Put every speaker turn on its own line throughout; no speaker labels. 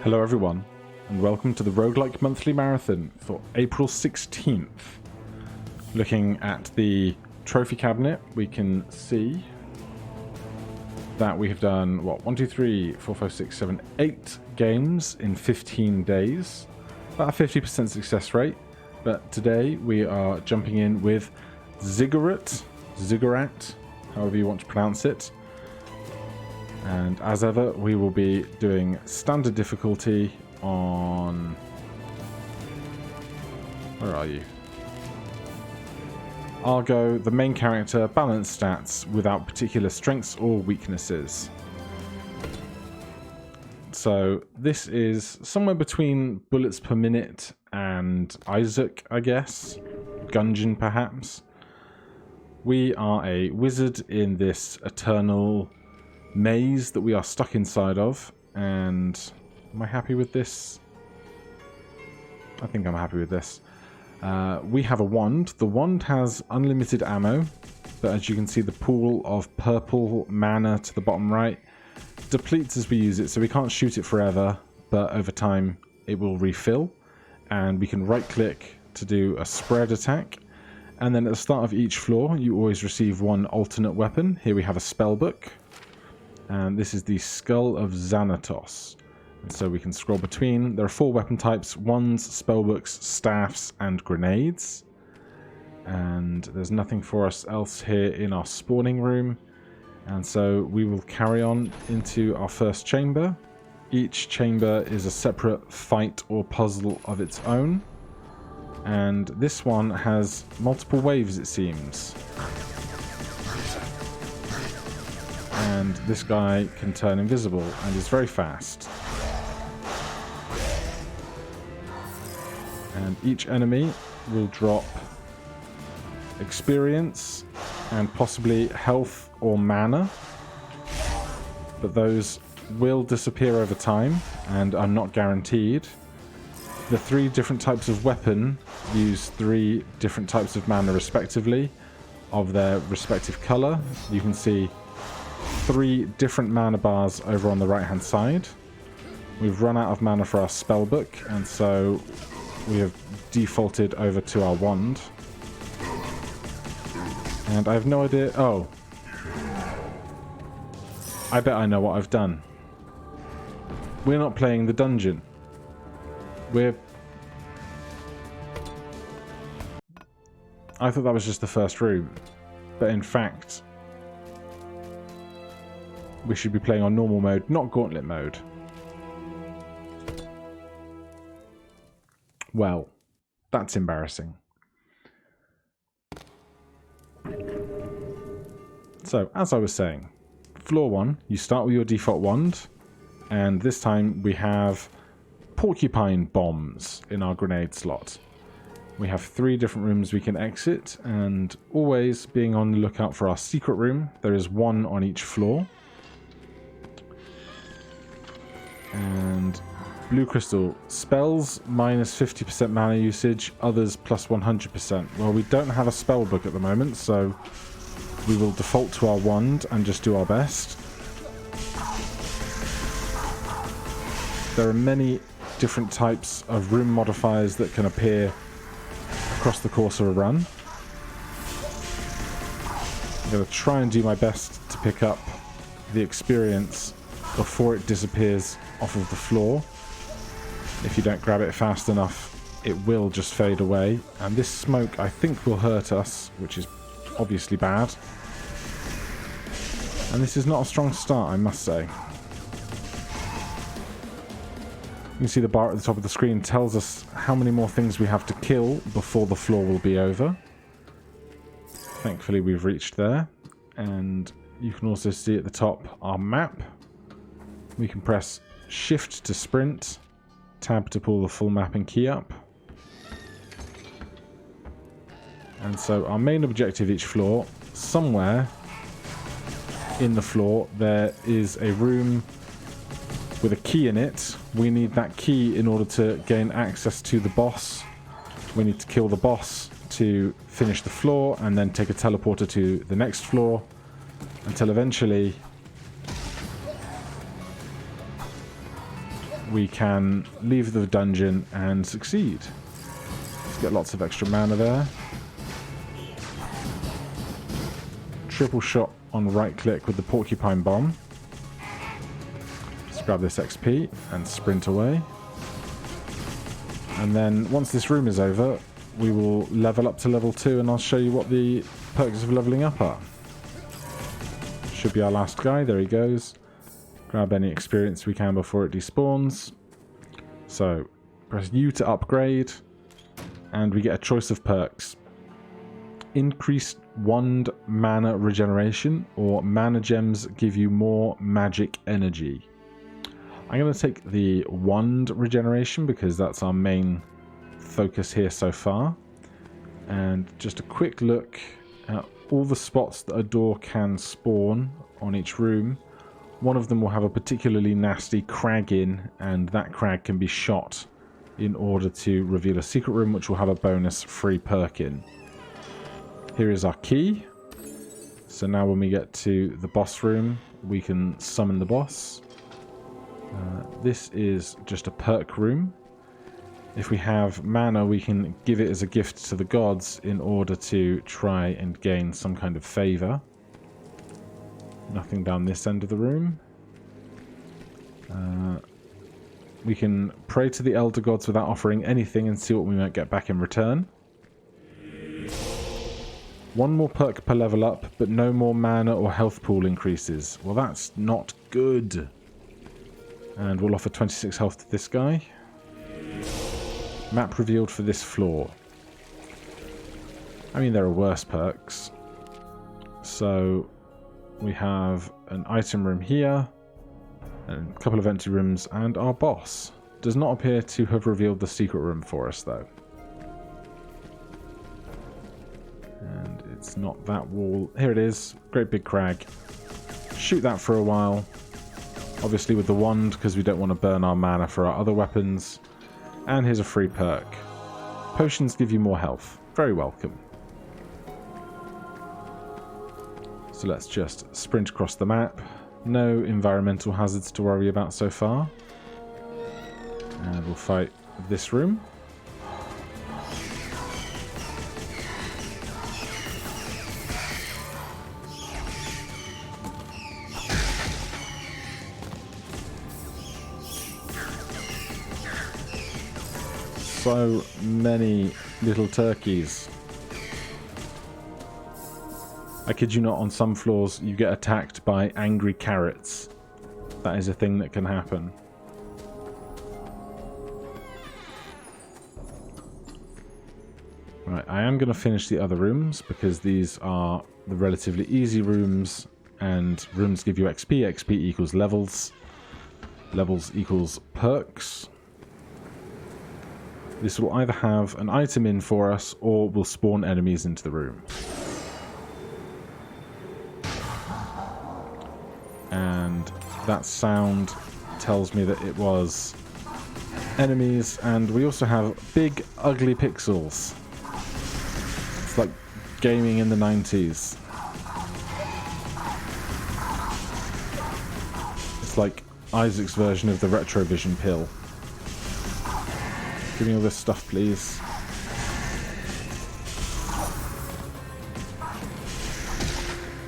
Hello everyone, and welcome to the Roguelike Monthly Marathon for April 16th. Looking at the trophy cabinet, we can see that we have done, 8 games in 15 days. About a 50% success rate, but today we are jumping in with Ziggurat, however you want to pronounce it. And as ever, we will be doing standard difficulty on... Where are you? Argo, the main character, balanced stats without particular strengths or weaknesses. So this is somewhere between bullets per minute and Isaac, I guess. Gungeon, perhaps. We are a wizard in this eternal maze that we are stuck inside of, and am I happy with this? I think I'm happy with this. We have a wand. The wand has unlimited ammo, but as you can see, the pool of purple mana to the bottom right depletes as we use it, so we can't shoot it forever, but over time it will refill, and we can right click to do a spread attack. And then at the start of each floor you always receive one alternate weapon. Here we have a spell book, and this is the Skull of Xanatos. And so we can scroll between. There are 4 weapon types: wands, spellbooks, staffs, and grenades. And there's nothing for us else here in our spawning room. And so we will carry on into our first chamber. Each chamber is a separate fight or puzzle of its own. And this one has multiple waves, it seems. And this guy can turn invisible and is very fast. And each enemy will drop experience and possibly health or mana, but those will disappear over time and are not guaranteed. The 3 different types of weapon use 3 different types of mana respectively, of their respective color. You can see 3 different mana bars over on the right hand side. We've run out of mana for our spellbook, and so we have defaulted over to our wand. And I have no idea... Oh. I bet I know what I've done. We're not playing the dungeon. I thought that was just the first room. But in fact, we should be playing on normal mode, not gauntlet mode. Well, that's embarrassing. So, as I was saying, floor 1, you start with your default wand, and this time we have porcupine bombs in our grenade slot. We have 3 different rooms we can exit, and always being on the lookout for our secret room. There is 1 on each floor. And blue crystal, spells minus 50% mana usage, others plus 100%. Well, we don't have a spell book at the moment, so we will default to our wand and just do our best. There are many different types of room modifiers that can appear across the course of a run. I'm going to try and do my best to pick up the experience before it disappears off of the floor. If you don't grab it fast enough, it will just fade away. And this smoke, I think, will hurt us, which is obviously bad. And this is not a strong start, I must say. You can see the bar at the top of the screen tells us how many more things we have to kill before the floor will be over. Thankfully, we've reached there. And you can also see at the top our map. We can press Shift to sprint, Tab to pull the full map and key up. And so our main objective each floor, somewhere in the floor there is a room with a key in it. We need that key in order to gain access to the boss. We need to kill the boss to finish the floor and then take a teleporter to the next floor until eventually we can leave the dungeon and succeed. Let's get lots of extra mana there. Triple shot on right click with the porcupine bomb. Let's grab this XP and sprint away. And then once this room is over, we will level up to level 2 and I'll show you what the perks of leveling up are. Should be our last guy. There he goes. Grab any experience we can before it despawns. So press U to upgrade and we get a choice of perks. Increased wand mana regeneration, or mana gems give you more magic energy. I'm going to take the wand regeneration because that's our main focus here so far. And just a quick look at all the spots that a door can spawn on each room. One of them will have a particularly nasty crag in, and that crag can be shot in order to reveal a secret room which will have a bonus free perk in. Here is our key. So now when we get to the boss room, we can summon the boss. This is just a perk room. If we have mana, we can give it as a gift to the gods in order to try and gain some kind of favor. Nothing down this end of the room. We can pray to the elder gods without offering anything and see what we might get back in return. One more perk per level up, but no more mana or health pool increases. Well, that's not good. And we'll offer 26 health to this guy. Map revealed for this floor. I mean, there are worse perks. So we have an item room here, and a couple of empty rooms, and our boss. Does not appear to have revealed the secret room for us, though. And it's not that wall. Here it is. Great big crag. Shoot that for a while. Obviously with the wand, because we don't want to burn our mana for our other weapons. And here's a free perk. Potions give you more health. Very welcome. So let's just sprint across the map. No environmental hazards to worry about so far. And we'll fight this room. So many little turkeys. I kid you not, on some floors you get attacked by angry carrots. That is a thing that can happen. Right, I am going to finish the other rooms because these are the relatively easy rooms, and rooms give you XP. XP equals levels. Levels equals perks. This will either have an item in for us or will spawn enemies into the room. And that sound tells me that it was enemies, and we also have big ugly pixels. It's like gaming in the 90s. It's like Isaac's version of the Retrovision pill. Give me all this stuff, please.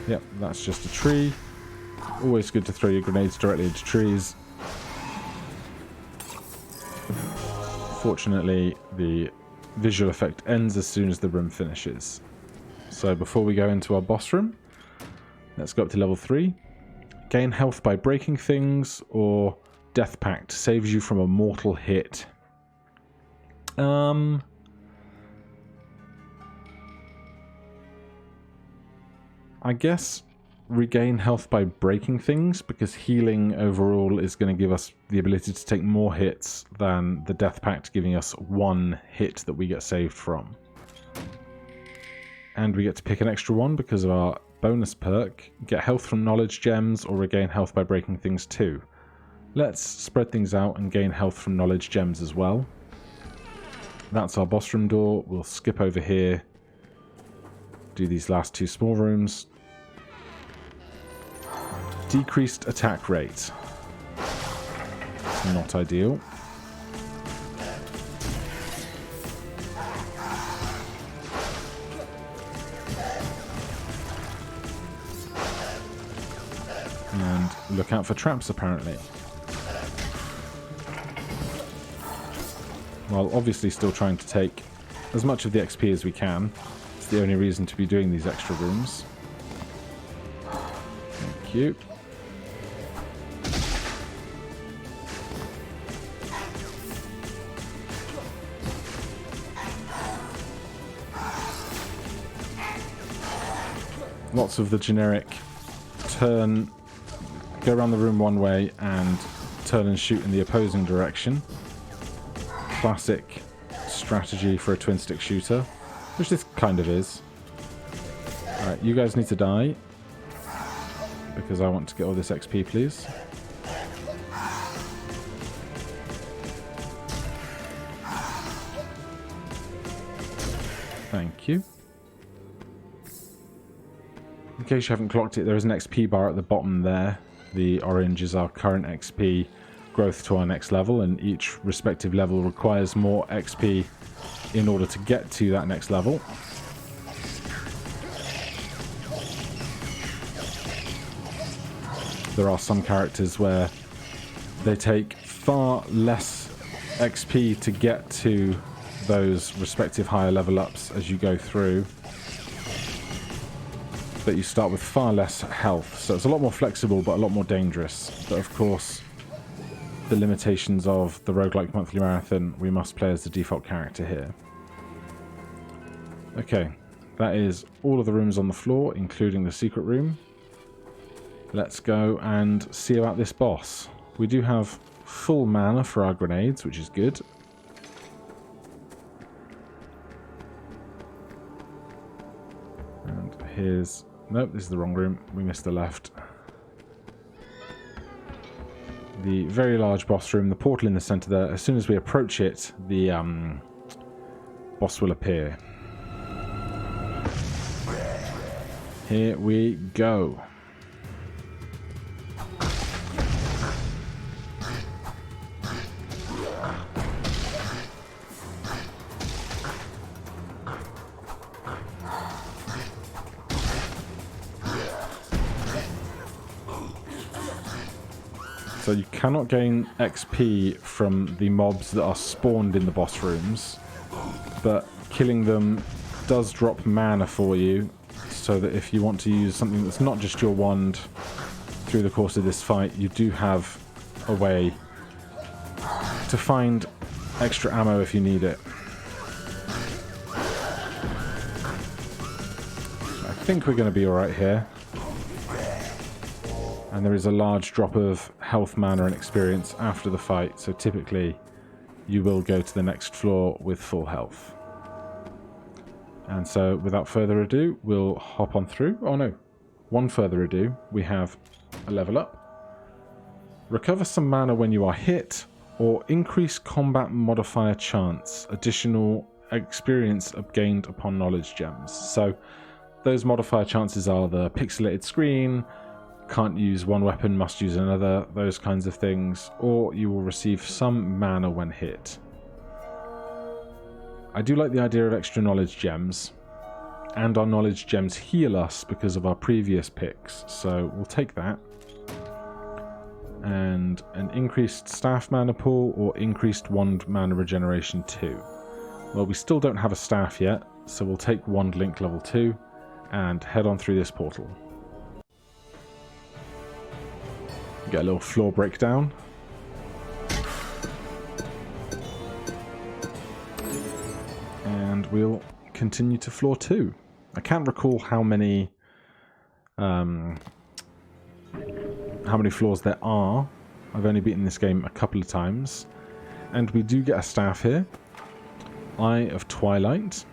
Yep, that's just a tree. Always good to throw your grenades directly into trees. Fortunately, the visual effect ends as soon as the room finishes. So before we go into our boss room, let's go up to level 3. Gain health by breaking things, or Death Pact saves you from a mortal hit. I guess regain health by breaking things, because healing overall is going to give us the ability to take more hits than the Death Pact giving us one hit that we get saved from. And we get to pick an extra one because of our bonus perk. Get health from knowledge gems or regain health by breaking things too. Let's spread things out and gain health from knowledge gems as well. That's our boss room door. We'll skip over here. Do these last two small rooms. Decreased attack rate. Not ideal. And look out for traps, apparently. While obviously still trying to take as much of the XP as we can. It's the only reason to be doing these extra rooms. Thank you. Lots of the generic turn, go around the room one way and turn and shoot in the opposing direction. Classic strategy for a twin stick shooter, which this kind of is. Alright, you guys need to die because I want to get all this XP, please. Thank you. In case you haven't clocked it, there is an XP bar at the bottom there. The orange is our current XP growth to our next level, and each respective level requires more XP in order to get to that next level. There are some characters where they take far less XP to get to those respective higher level ups as you go through, but you start with far less health, so it's a lot more flexible but a lot more dangerous. But of course, the limitations of the Roguelike Monthly Marathon, we must play as the default character here. Okay, that is all of the rooms on the floor, including the secret room. Let's go and see about this boss. We do have full mana for our grenades, which is good. And here's... Nope, this is the wrong room. We missed the left. The very large boss room, the portal in the center there. As soon as we approach it, the boss will appear. Here we go. So you cannot gain XP from the mobs that are spawned in the boss rooms, but killing them does drop mana for you, so that if you want to use something that's not just your wand through the course of this fight, you do have a way to find extra ammo if you need it. I think we're going to be alright here. And there is a large drop of health, mana and experience after the fight, so typically you will go to the next floor with full health. And so without further ado, we'll hop on through. Oh no, one further ado, we have a level up. Recover some mana when you are hit, or increase combat modifier chance, additional experience gained upon knowledge gems. So those modifier chances are the pixelated screen, can't use one weapon, must use another, those kinds of things, or you will receive some mana when hit. I do like the idea of extra knowledge gems, and our knowledge gems heal us because of our previous picks, so we'll take that. And an increased staff mana pool or increased wand mana regeneration 2. Well, we still don't have a staff yet, so we'll take wand link level 2 and head on through this portal. Get a little floor breakdown. And we'll continue to floor 2. I can't recall how many floors there are. I've only beaten this game a couple of times. And we do get a staff here. Eye of Twilight.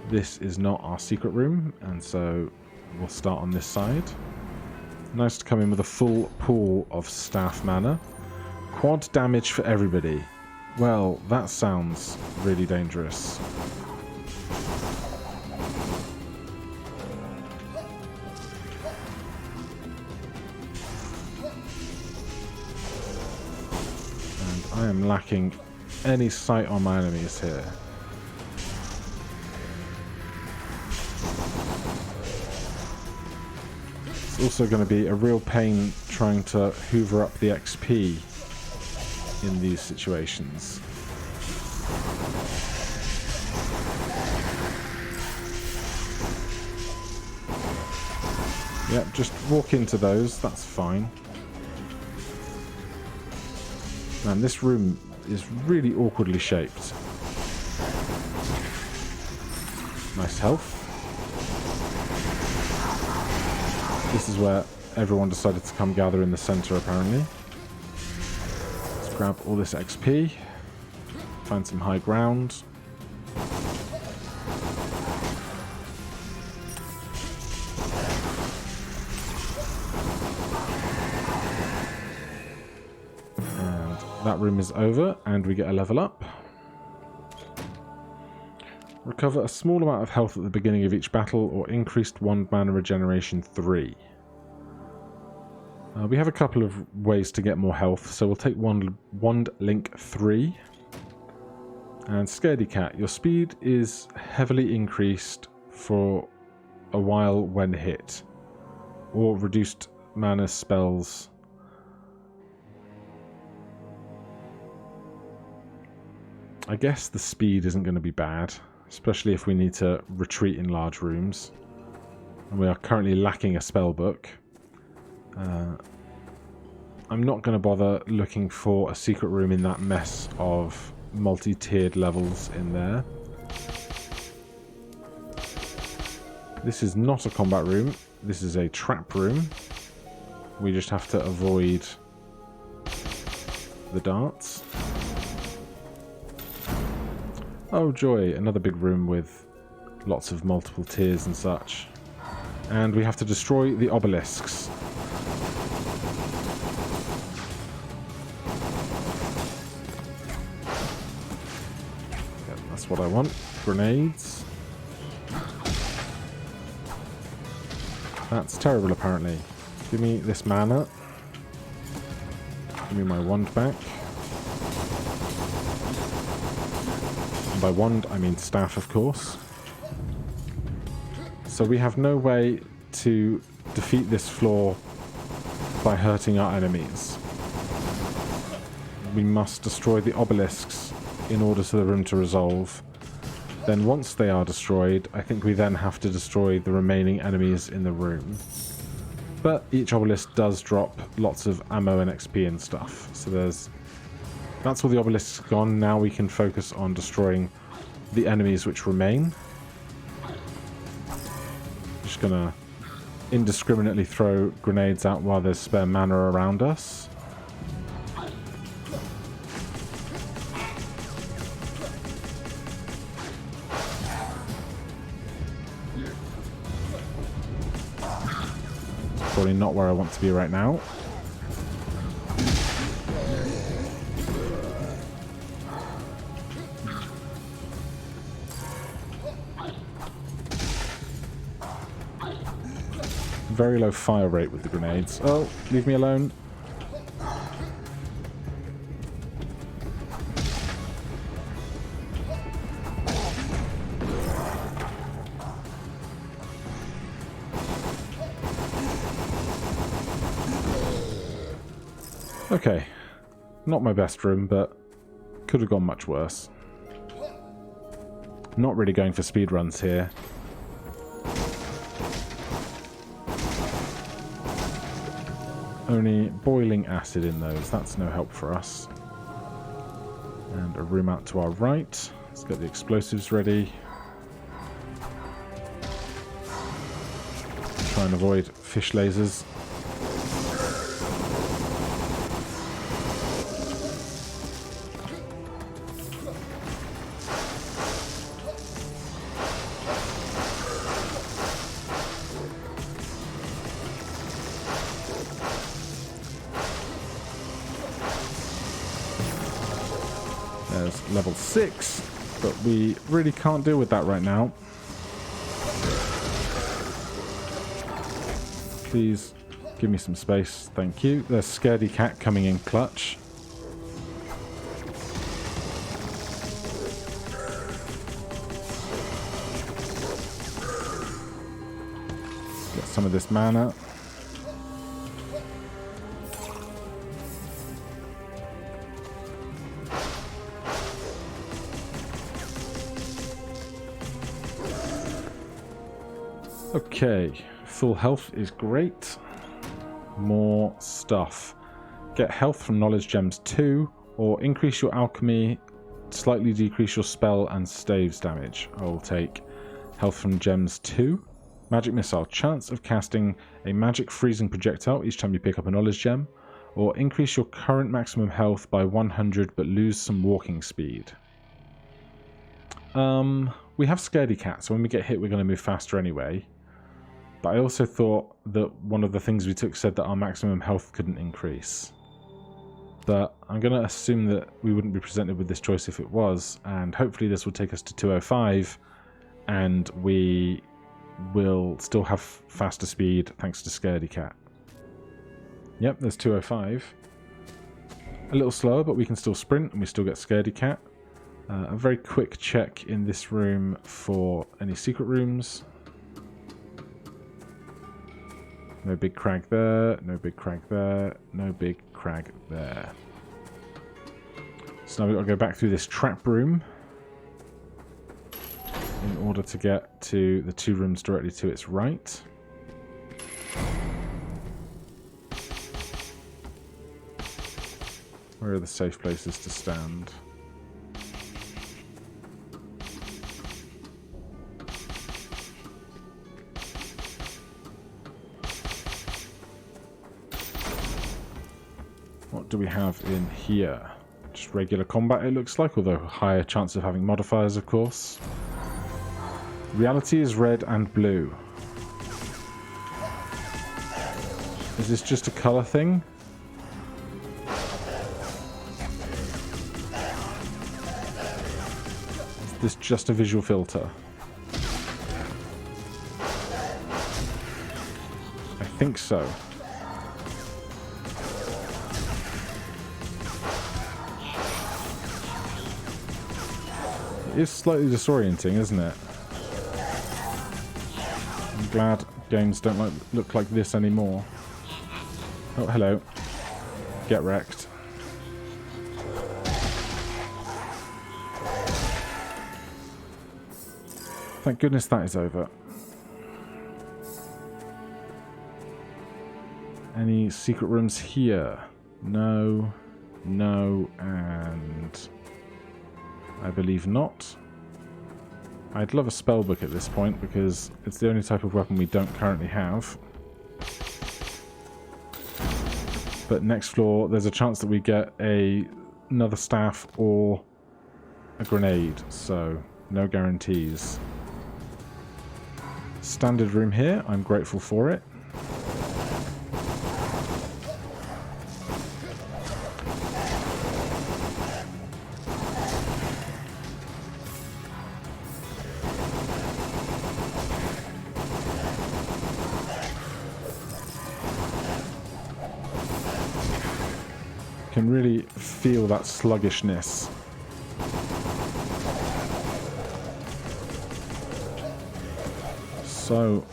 This is not our secret room, and so we'll start on this side. Nice to come in with a full pool of staff mana. Quad damage for everybody. Well, that sounds really dangerous. I am lacking any sight on my enemies here. It's also going to be a real pain trying to hoover up the XP in these situations. Yep, just walk into those, that's fine. Man, this room is really awkwardly shaped. Nice health. This is where everyone decided to come gather in the center, apparently. Let's grab all this XP. Find some high ground. That room is over, and we get a level up. Recover a small amount of health at the beginning of each battle, or increased wand mana regeneration 3. We have a couple of ways to get more health, so we'll take wand link 3. And Scaredy Cat, your speed is heavily increased for a while when hit, or reduced mana spells. I guess the speed isn't going to be bad, especially if we need to retreat in large rooms. And we are currently lacking a spell book. I'm not going to bother looking for a secret room in that mess of multi-tiered levels in there. This is not a combat room. This is a trap room. We just have to avoid the darts. Oh joy, another big room with lots of multiple tiers and such. And we have to destroy the obelisks. Yeah, that's what I want. Grenades. That's terrible, apparently. Give me this mana. Give me my wand back. And by wand, I mean staff, of course. So we have no way to defeat this floor by hurting our enemies. We must destroy the obelisks in order for the room to resolve. Then once they are destroyed, I think we then have to destroy the remaining enemies in the room. But each obelisk does drop lots of ammo and XP and stuff. So that's all the obelisks gone. Now we can focus on destroying the enemies which remain. Just gonna indiscriminately throw grenades out while there's spare mana around us. Probably not where I want to be right now. Very low fire rate with the grenades. Oh, leave me alone. Okay, not my best room, but could have gone much worse. Not really going for speed runs here. Only boiling acid in those, that's no help for us. And a room out to our right. Let's get the explosives ready. Try and avoid fish lasers. There's level 6, but we really can't deal with that right now. Please give me some space, thank you. There's Scaredy Cat coming in clutch. some of this mana. Okay, full health is great. More stuff. Get health from knowledge gems 2, or increase your alchemy, slightly decrease your spell and staves damage. I will take health from gems 2. Magic missile. Chance of casting a magic freezing projectile each time you pick up a knowledge gem, or increase your current maximum health by 100 but lose some walking speed. We have Scaredy Cat, so when we get hit we're going to move faster anyway. But I also thought that one of the things we took said that our maximum health couldn't increase. But I'm going to assume that we wouldn't be presented with this choice if it was, and hopefully this will take us to 205, and we will still have faster speed thanks to Scaredy Cat. Yep, there's 205. A little slower, but we can still sprint, and we still get Scaredy Cat. A very quick check in this room for any secret rooms. No big crag there, no big crag there, no big crag there. So now we've got to go back through this trap room in order to get to the 2 rooms directly to its right. Where are the safe places to stand? What do we have in here? Just regular combat it looks like, although higher chance of having modifiers of course. Reality is red and blue. Is this just a colour thing? Is this just a visual filter? I think so. It is slightly disorienting, isn't it? I'm glad games don't look like this anymore. Oh, hello. Get wrecked. Thank goodness that is over. Any secret rooms here? No, no, and I believe not. I'd love a spellbook at this point because it's the only type of weapon we don't currently have. But next floor, there's a chance that we get another staff or a grenade, so no guarantees. Standard room here, I'm grateful for it. Can really feel that sluggishness. So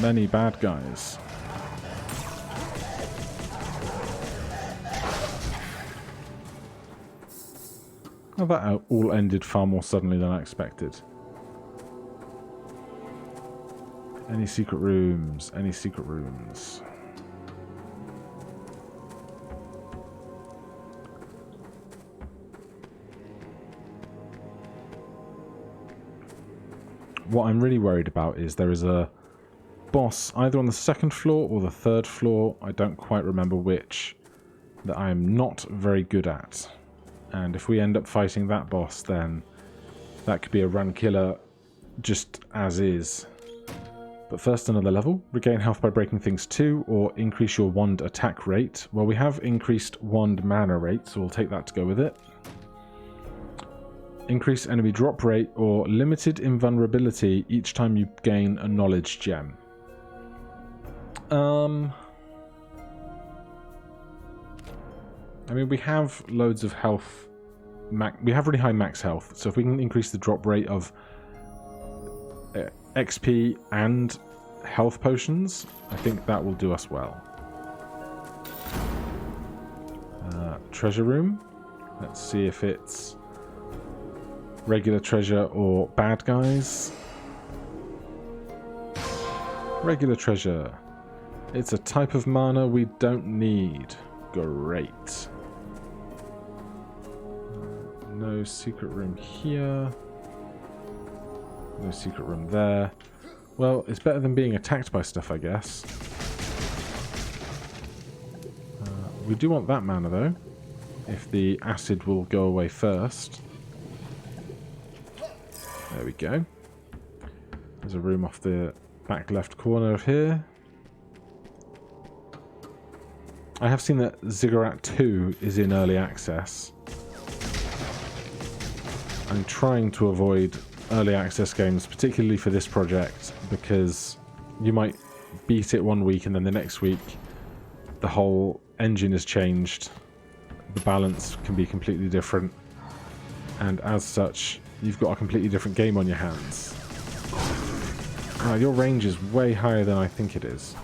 many bad guys. Well, that all ended far more suddenly than I expected. Any secret rooms? Any secret rooms? What I'm really worried about is there is a boss either on the 2nd floor or the 3rd floor, I don't quite remember which, that I'm not very good at. And if we end up fighting that boss, then that could be a run killer just as is. But first another level. Regain health by breaking things 2, or increase your wand attack rate. Well, we have increased wand mana rate, so we'll take that to go with it. Increase enemy drop rate or limited invulnerability each time you gain a knowledge gem. I mean, we have loads of health. We have really high max health, so if we can increase the drop rate of XP and health potions. I think that will do us well. Treasure room. Let's see if it's regular treasure or bad guys. Regular treasure. It's a type of mana we don't need. Great. No secret room here. No secret room there. Well, it's better than being attacked by stuff, I guess. We do want that mana, though. If the acid will go away first. There we go. There's a room off the back left corner of here. I have seen that Ziggurat 2 is in early access. I'm trying to avoid early access games, particularly for this project, because you might beat it one week and then the next week the whole engine is changed. The balance can be completely different, and as such, you've got a completely different game on your hands. Your range is way higher than I think it is.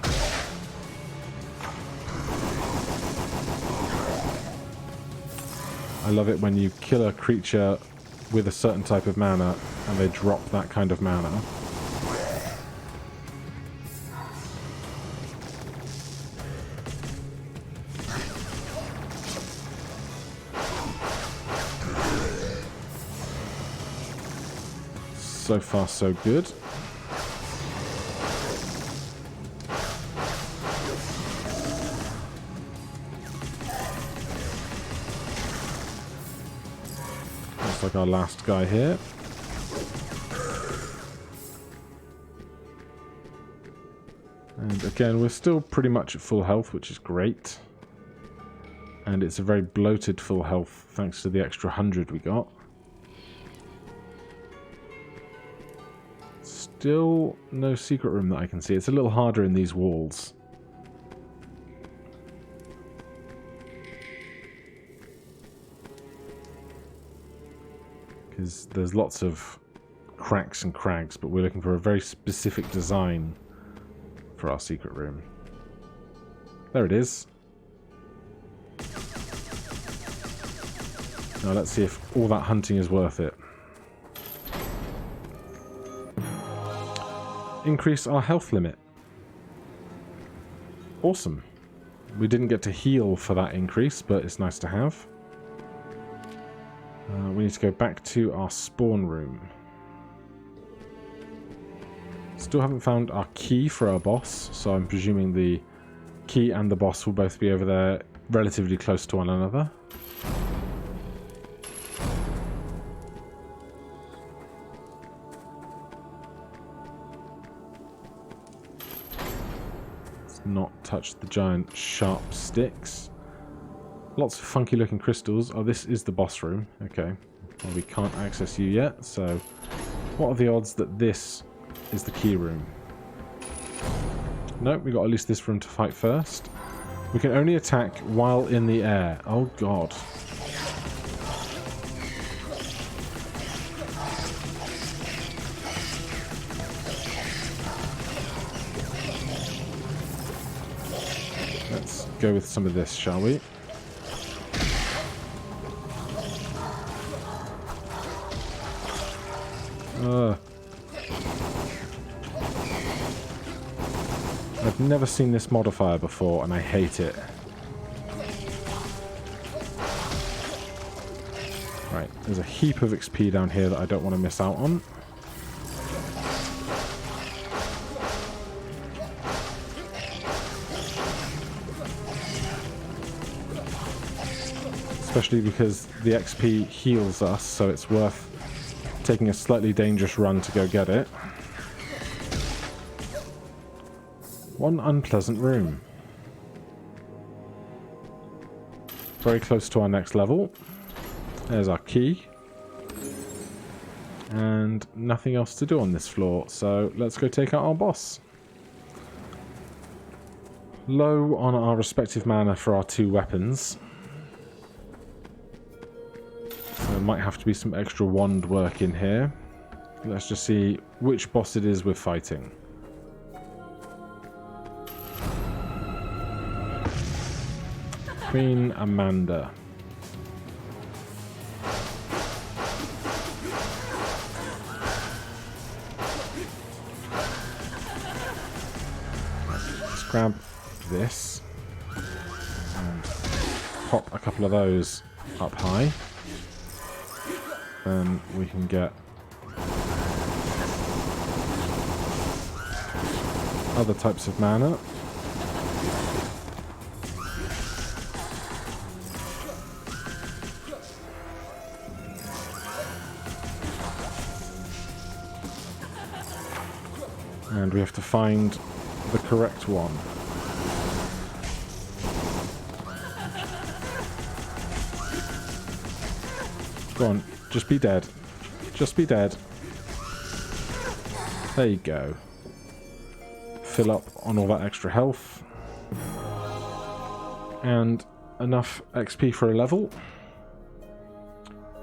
I love it when you kill a creature with a certain type of mana and they drop that kind of mana. So far, so good. Looks like our last guy here. And again, we're still pretty much at full health, which is great. And it's a very bloated full health thanks to the extra 100 we got. Still no secret room that I can see. It's a little harder in these walls. Because there's lots of cracks and crags, but we're looking for a very specific design for our secret room. There it is. Now let's see if all that hunting is worth it. Increase our health limit. Awesome. We didn't get to heal for that increase, but it's nice to have. We need to go back to our spawn room. Still haven't found our key for our boss, so I'm presuming the key and the boss will both be over there relatively close to one another. Not touch the giant sharp sticks. Lots of funky looking crystals. Oh, this is the boss room. Okay. Well, we can't access you yet, so what are the odds that this is the key room? Nope, we got at least this room to fight first. We can only attack while in the air. Oh god. Let's go with some of this, shall we? I've never seen this modifier before, and I hate it. Right, there's a heap of XP down here that I don't want to miss out on. Especially because the XP heals us, so it's worth taking a slightly dangerous run to go get it. One unpleasant room. Very close to our next level. There's our key. And nothing else to do on this floor, so let's go take out our boss. Low on our respective mana for our two weapons. There might have to be some extra wand work in here. Let's just see which boss it is we're fighting. Queen Amanda. Let's grab this and pop a couple of those up high. Then we can get other types of mana. And we have to find the correct one. Go on, just be dead. Just be dead. There you go. Fill up on all that extra health. And enough XP for a level.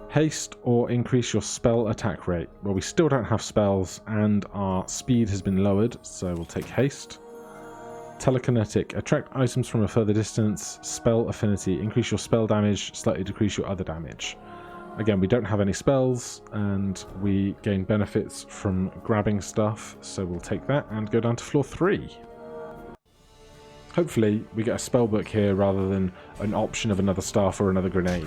Haste or increase your spell attack rate. Well, we still don't have spells and our speed has been lowered, so we'll take haste. Telekinetic. Attract items from a further distance. Spell affinity. Increase your spell damage, slightly decrease your other damage. Again, we don't have any spells and we gain benefits from grabbing stuff, so we'll take that and go down to floor 3. Hopefully we get a spell book here rather than an option of another staff or another grenade.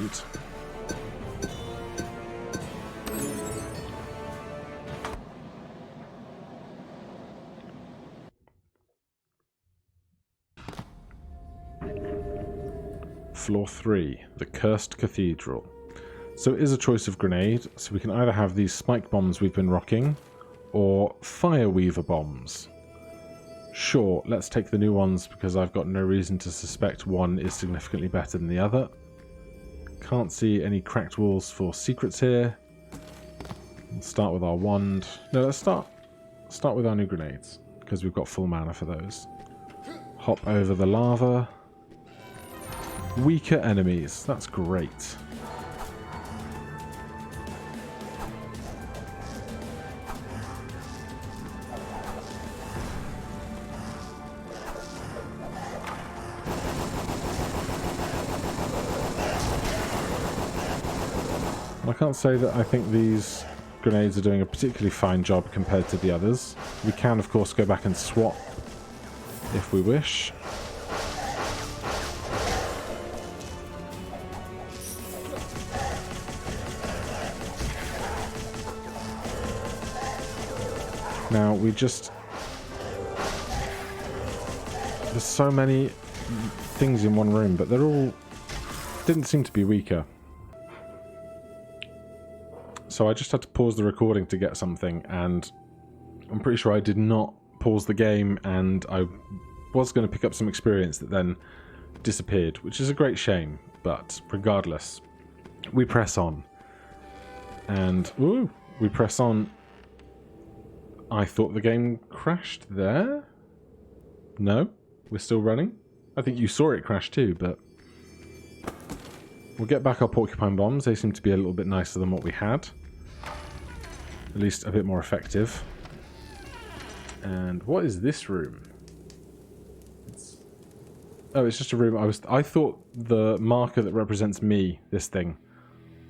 Floor 3, the Cursed Cathedral. So it is a choice of grenade, so we can either have these spike bombs we've been rocking, or fire weaver bombs. Sure, let's take the new ones because I've got no reason to suspect one is significantly better than the other. Can't see any cracked walls for secrets here. We'll start with our wand. No, let's start with our new grenades, because we've got full mana for those. Hop over the lava. Weaker enemies, that's great. I can't say that I think these grenades are doing a particularly fine job compared to the others. We can, of course, go back and swap if we wish. Now, there's so many things in one room, but they're all didn't seem to be weaker. So I just had to pause the recording to get something, and I'm pretty sure I did not pause the game, and I was going to pick up some experience that then disappeared, which is a great shame, but regardless, we press on. And, ooh, we press on. I thought the game crashed there? No? We're still running? I think you saw it crash too, but we'll get back our porcupine bombs. They seem to be a little bit nicer than what we had. At least a bit more effective. And what is this room? Oh, it's just a room. I thought the marker that represents me, this thing,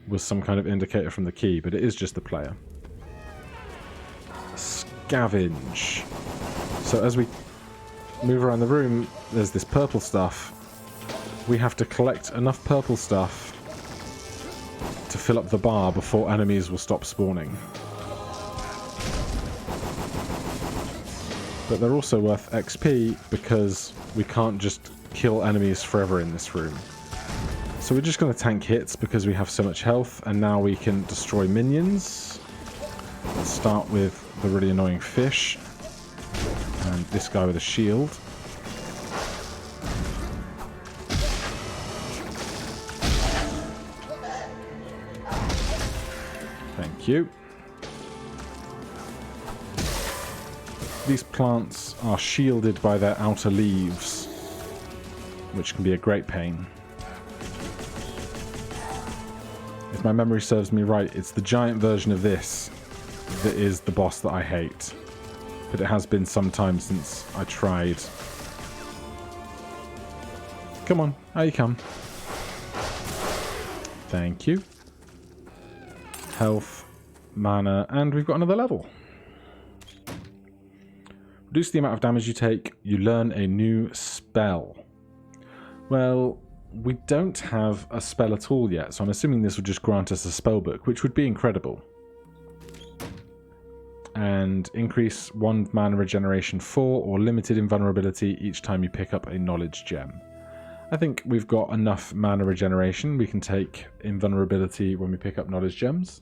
was some kind of indicator from the key, but it is just the player. Scavenge. So as we move around the room, there's this purple stuff. We have to collect enough purple stuff to fill up the bar before enemies will stop spawning. But they're also worth XP because we can't just kill enemies forever in this room. So we're just going to tank hits because we have so much health, and now we can destroy minions. Let's start with the really annoying fish and this guy with a shield. Thank you. These plants are shielded by their outer leaves, which can be a great pain. If my memory serves me right, it's the giant version of this that is the boss that I hate. But it has been some time since I tried. Come on, out you come. Thank you. Health, mana, and we've got another level. Reduce the amount of damage you take. You learn a new spell. Well, we don't have a spell at all yet, so I'm assuming this would just grant us a spell book, which would be incredible. And increase 1 mana regeneration 4 or limited invulnerability each time you pick up a knowledge gem. I think we've got enough mana regeneration. We can take invulnerability when we pick up knowledge gems.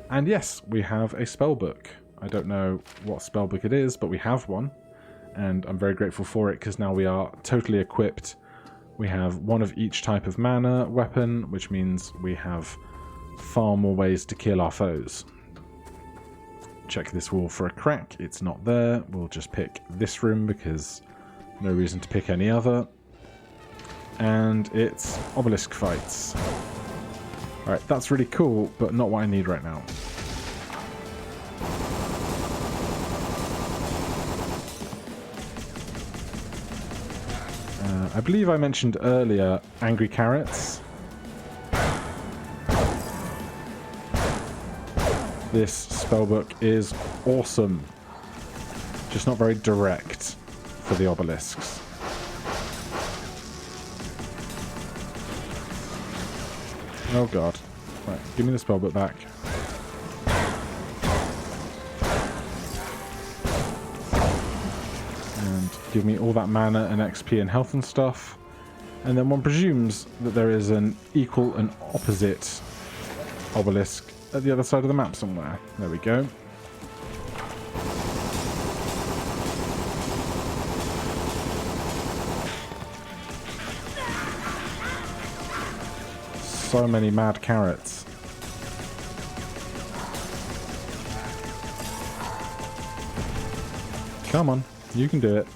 And yes, we have a spell book. I don't know what spell book it is, but we have one. And I'm very grateful for it because now we are totally equipped. We have 1 of each type of mana weapon, which means we have far more ways to kill our foes. Check this wall for a crack. It's not there. We'll just pick this room because no reason to pick any other. And it's obelisk fights. Alright, that's really cool, but not what I need right now. I believe I mentioned earlier angry carrots. This spellbook is awesome. Just not very direct for the obelisks. Oh god. Right, give me the spellbook back. And give me all that mana and XP and health and stuff. And then one presumes that there is an equal and opposite obelisk at the other side of the map somewhere. There we go. So many mad carrots. Come on, you can do it.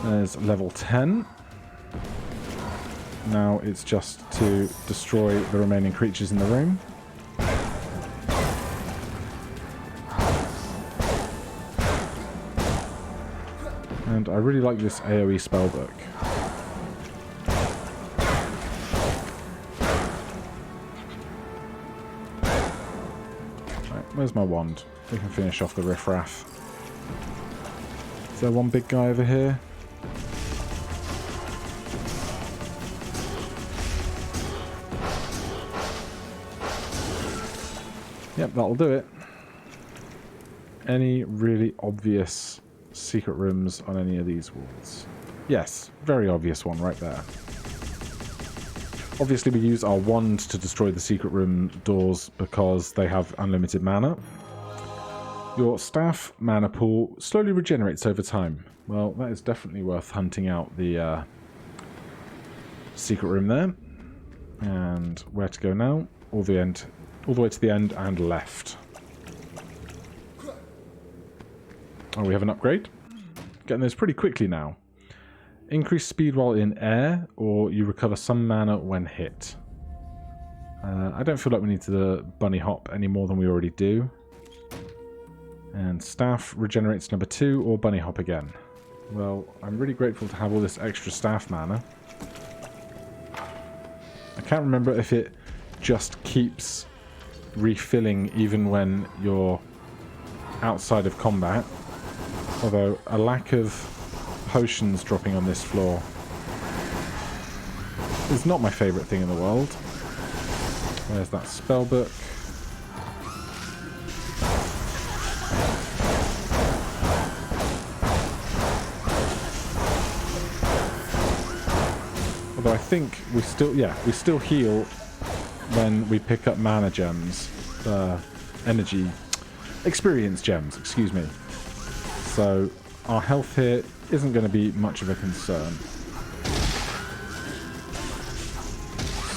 There's level 10. Now it's just to destroy the remaining creatures in the room. And I really like this AoE spellbook. Right, where's my wand? We can finish off the riffraff. Is there one big guy over here? Yep, that'll do it. Any really obvious secret rooms on any of these walls? Yes, very obvious one right there. Obviously we use our wand to destroy the secret room doors because they have unlimited mana. Your staff mana pool slowly regenerates over time. Well, that is definitely worth hunting out the secret room there. And where to go now? All the way to the end and left. Oh, we have an upgrade. Getting those pretty quickly now. Increase speed while in air, or you recover some mana when hit. I don't feel like we need to bunny hop any more than we already do. And staff regenerates number 2, or bunny hop again. Well, I'm really grateful to have all this extra staff mana. I can't remember if it just keeps refilling even when you're outside of combat. Although, a lack of potions dropping on this floor is not my favourite thing in the world. Where's that spellbook? Although I think we still heal when we pick up mana gems. Experience gems, excuse me. So our health here isn't going to be much of a concern.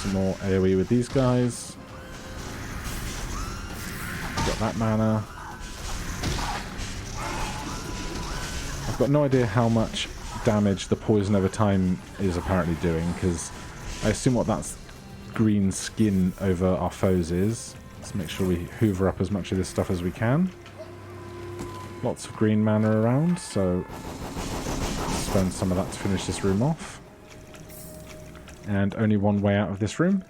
Some more AoE with these guys. Got that mana. I've got no idea how much damage the poison over time is apparently doing, because I assume what that's green skin over our foes is. Let's make sure we hoover up as much of this stuff as we can. Lots of green mana around, so spend some of that to finish this room off. And only one way out of this room.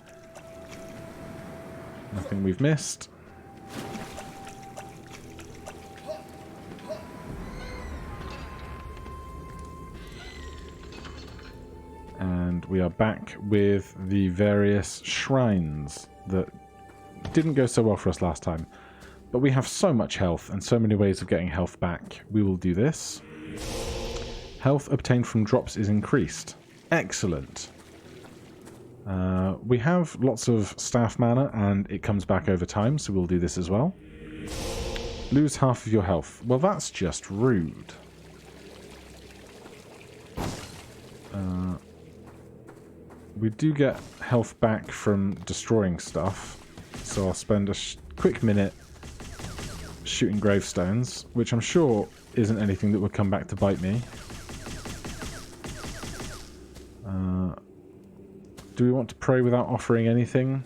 Nothing we've missed. And we are back with the various shrines that didn't go so well for us last time. But we have so much health and so many ways of getting health back. We will do this. Health obtained from drops is increased. Excellent. We have lots of staff mana and it comes back over time, so we'll do this as well. Lose half of your health. Well, that's just rude. We do get health back from destroying stuff, so I'll spend a quick minute shooting gravestones, which I'm sure isn't anything that would come back to bite me. Do we want to pray without offering anything?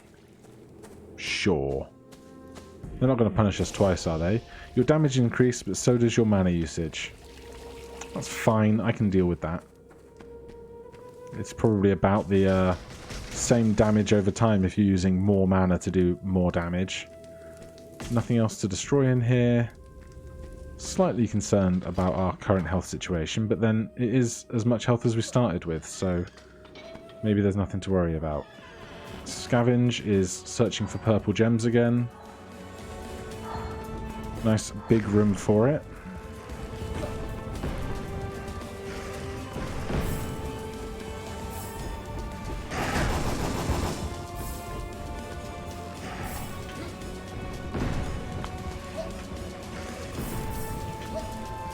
Sure. They're not going to punish us twice, are they? Your damage increased, but so does your mana usage. That's fine, I can deal with that. It's probably about the same damage over time if you're using more mana to do more damage. Nothing else to destroy in here. Slightly concerned about our current health situation, but then it is as much health as we started with, so maybe there's nothing to worry about. Scavenge is searching for purple gems again. Nice big room for it.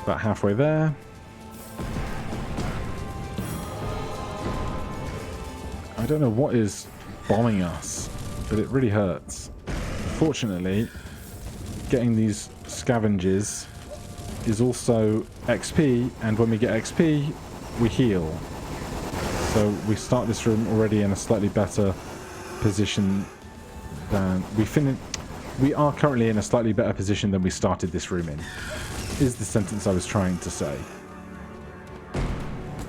About halfway there. I don't know what is bombing us, but it really hurts. Fortunately, getting these scavenges is also XP, and when we get XP, we heal. So we start this room already in a slightly better position than we are currently in a slightly better position than we started this room in. Is the sentence I was trying to say.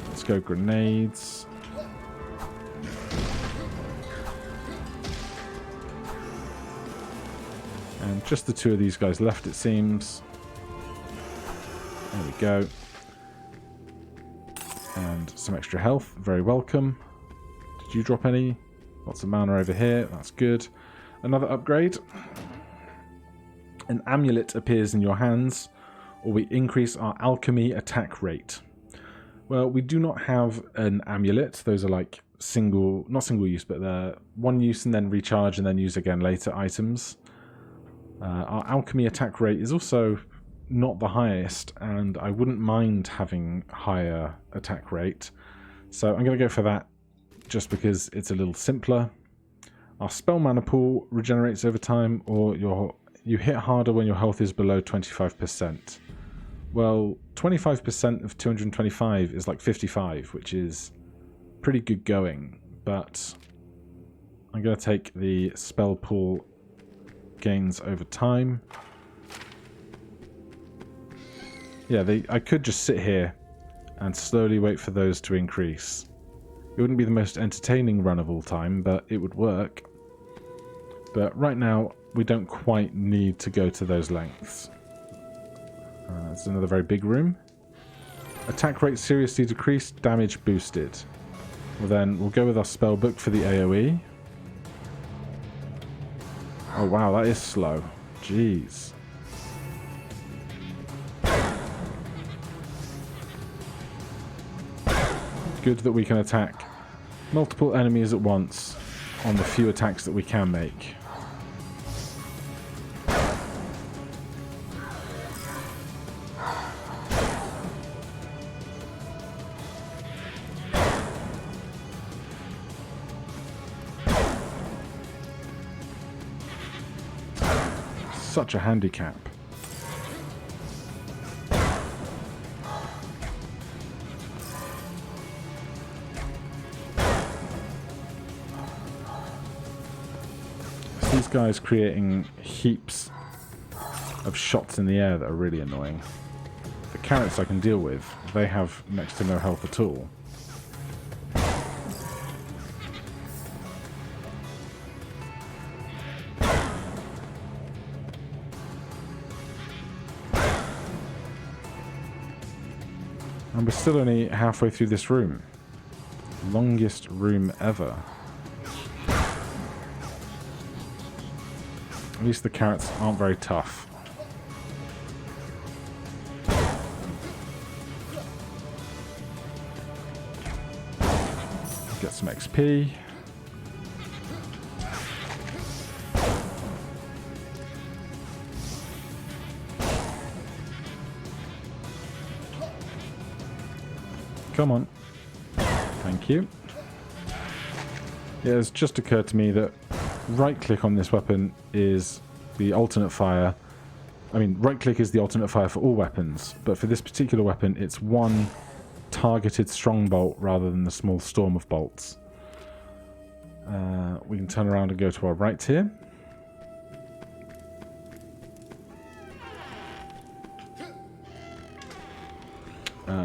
Let's go grenades. And just the two of these guys left, it seems. There we go. And some extra health. Very welcome. Did you drop any? Lots of mana over here. That's good. Another upgrade. An amulet appears in your hands, or we increase our alchemy attack rate. Well, we do not have an amulet. Those are like not single use, but they're one use and then recharge and then use again later items. Our alchemy attack rate is also not the highest, and I wouldn't mind having higher attack rate. So I'm going to go for that just because it's a little simpler. Our spell mana pool regenerates over time, or you hit harder when your health is below 25%. Well, 25% of 225 is like 55, which is pretty good going, but I'm going to take the spell pool gains over time. Yeah, I could just sit here and slowly wait for those to increase. It wouldn't be the most entertaining run of all time, but it would work. But right now, we don't quite need to go to those lengths. It's another very big room. Attack rate seriously decreased, damage boosted. Well then, we'll go with our spell book for the AoE. Oh wow, that is slow. Jeez. Good that we can attack multiple enemies at once on the few attacks that we can make. Such a handicap. These guys creating heaps of shots in the air that are really annoying. The carrots I can deal with. They have next to no health at all. And we're still only halfway through this room. Longest room ever. At least the carrots aren't very tough. Get some XP. Come on. Thank you. Yeah, it's just occurred to me that right-click on this weapon is the alternate fire. I mean, right-click is the alternate fire for all weapons, but for this particular weapon, it's one targeted strong bolt rather than the small storm of bolts. We can turn around and go to our right here.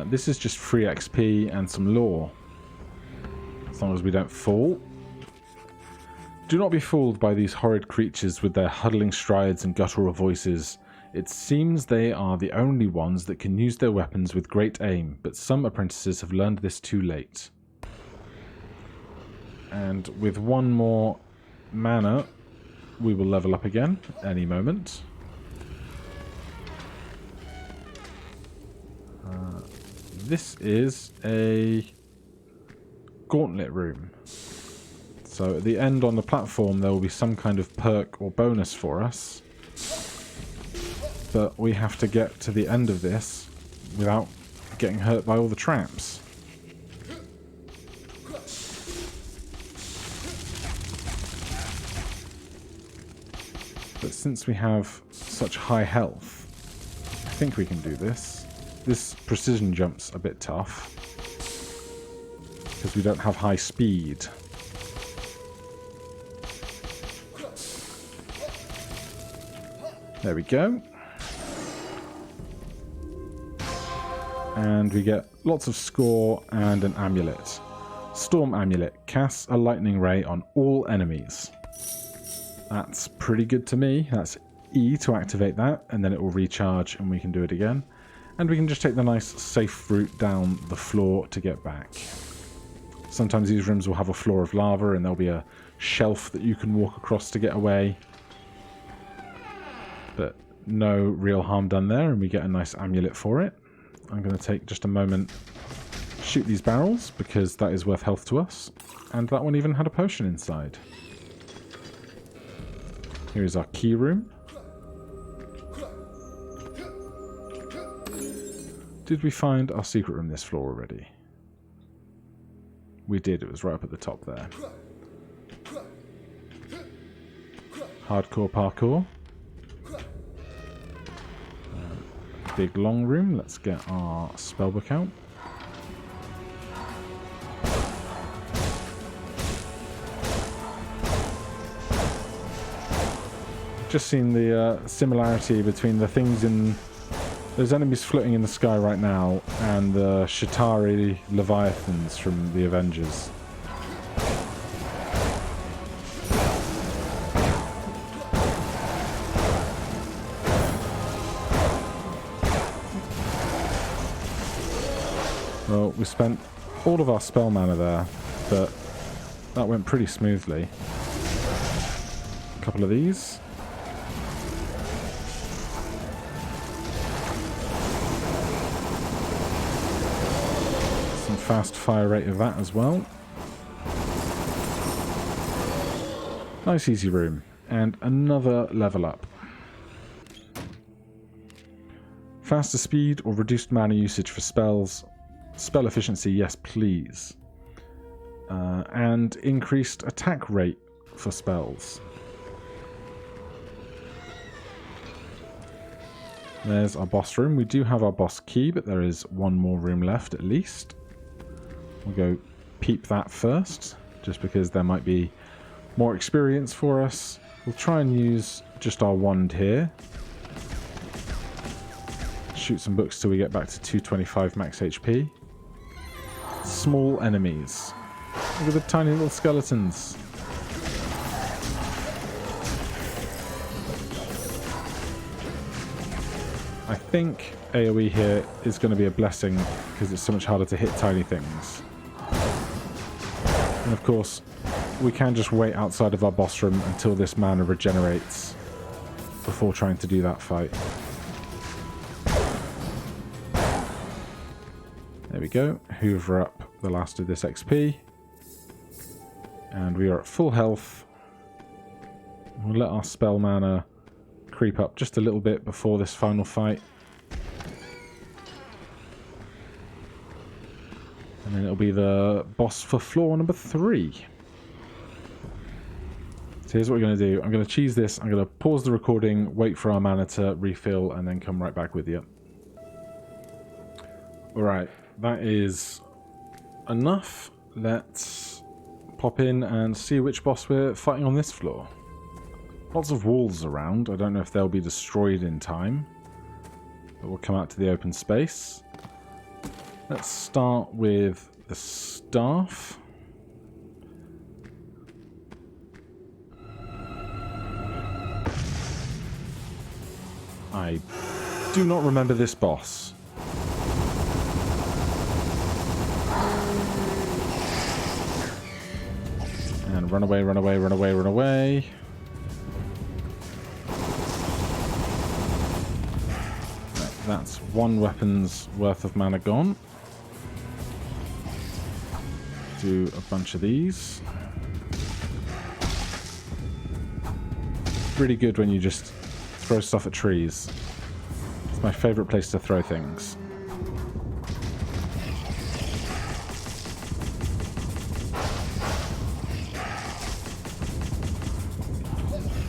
This is just free XP and some lore. As long as we don't fall. Do not be fooled by these horrid creatures with their huddling strides and guttural voices. It seems they are the only ones that can use their weapons with great aim, but some apprentices have learned this too late. And with one more mana, we will level up again any moment. This is a gauntlet room. So at the end on the platform there will be some kind of perk or bonus for us. But we have to get to the end of this without getting hurt by all the traps. But since we have such high health, I think we can do this. This precision jump's a bit tough because we don't have high speed. There we go. And we get lots of score and an amulet. Storm Amulet. Casts a lightning ray on all enemies. That's pretty good to me. That's E to activate that, and then it will recharge and we can do it again. And we can just take the nice safe route down the floor to get back. Sometimes these rooms will have a floor of lava and there'll be a shelf that you can walk across to get away. But no real harm done there, and we get a nice amulet for it. I'm going to take just a moment, shoot these barrels, because that is worth health to us. And that one even had a potion inside. Here is our key room. Did we find our secret room this floor already? We did, it was right up at the top there. Hardcore parkour. Big long room, let's get our spellbook out. Just seen the similarity between the things in... There's enemies floating in the sky right now, and the Shatari Leviathans from the Avengers. Well, we spent all of our spell mana there, but that went pretty smoothly. A couple of these. Fast fire rate of that as well. Nice easy room. And another level up. Faster speed or reduced mana usage for spells. Spell efficiency, yes please. And increased attack rate for spells. There's our boss room. We do have our boss key, but there is one more room left at least. We'll go peep that first, just because there might be more experience for us. We'll try and use just our wand here. shoot some books till we get back to 225 max HP. Small enemies. Look at the tiny little skeletons. I think AoE here is going to be a blessing because it's so much harder to hit tiny things. And of course, we can just wait outside of our boss room until this mana regenerates before trying to do that fight. There we go. Hoover up the last of this XP. And we are at full health. We'll let our spell mana creep up just a little bit before this final fight. And then it'll be the boss for floor number 3. So here's what we're going to do. I'm going to cheese this. I'm going to pause the recording, wait for our mana to refill, and then come right back with you. Alright, that is enough. Let's pop in and see which boss we're fighting on this floor. Lots of walls around. I don't know if they'll be destroyed in time, but we'll come out to the open space. Let's start with the staff. I do not remember this boss. And run away, run away, run away, run away. That's one weapon's worth of mana gone. Do a bunch of these. Really good when you just throw stuff at trees. It's my favourite place to throw things.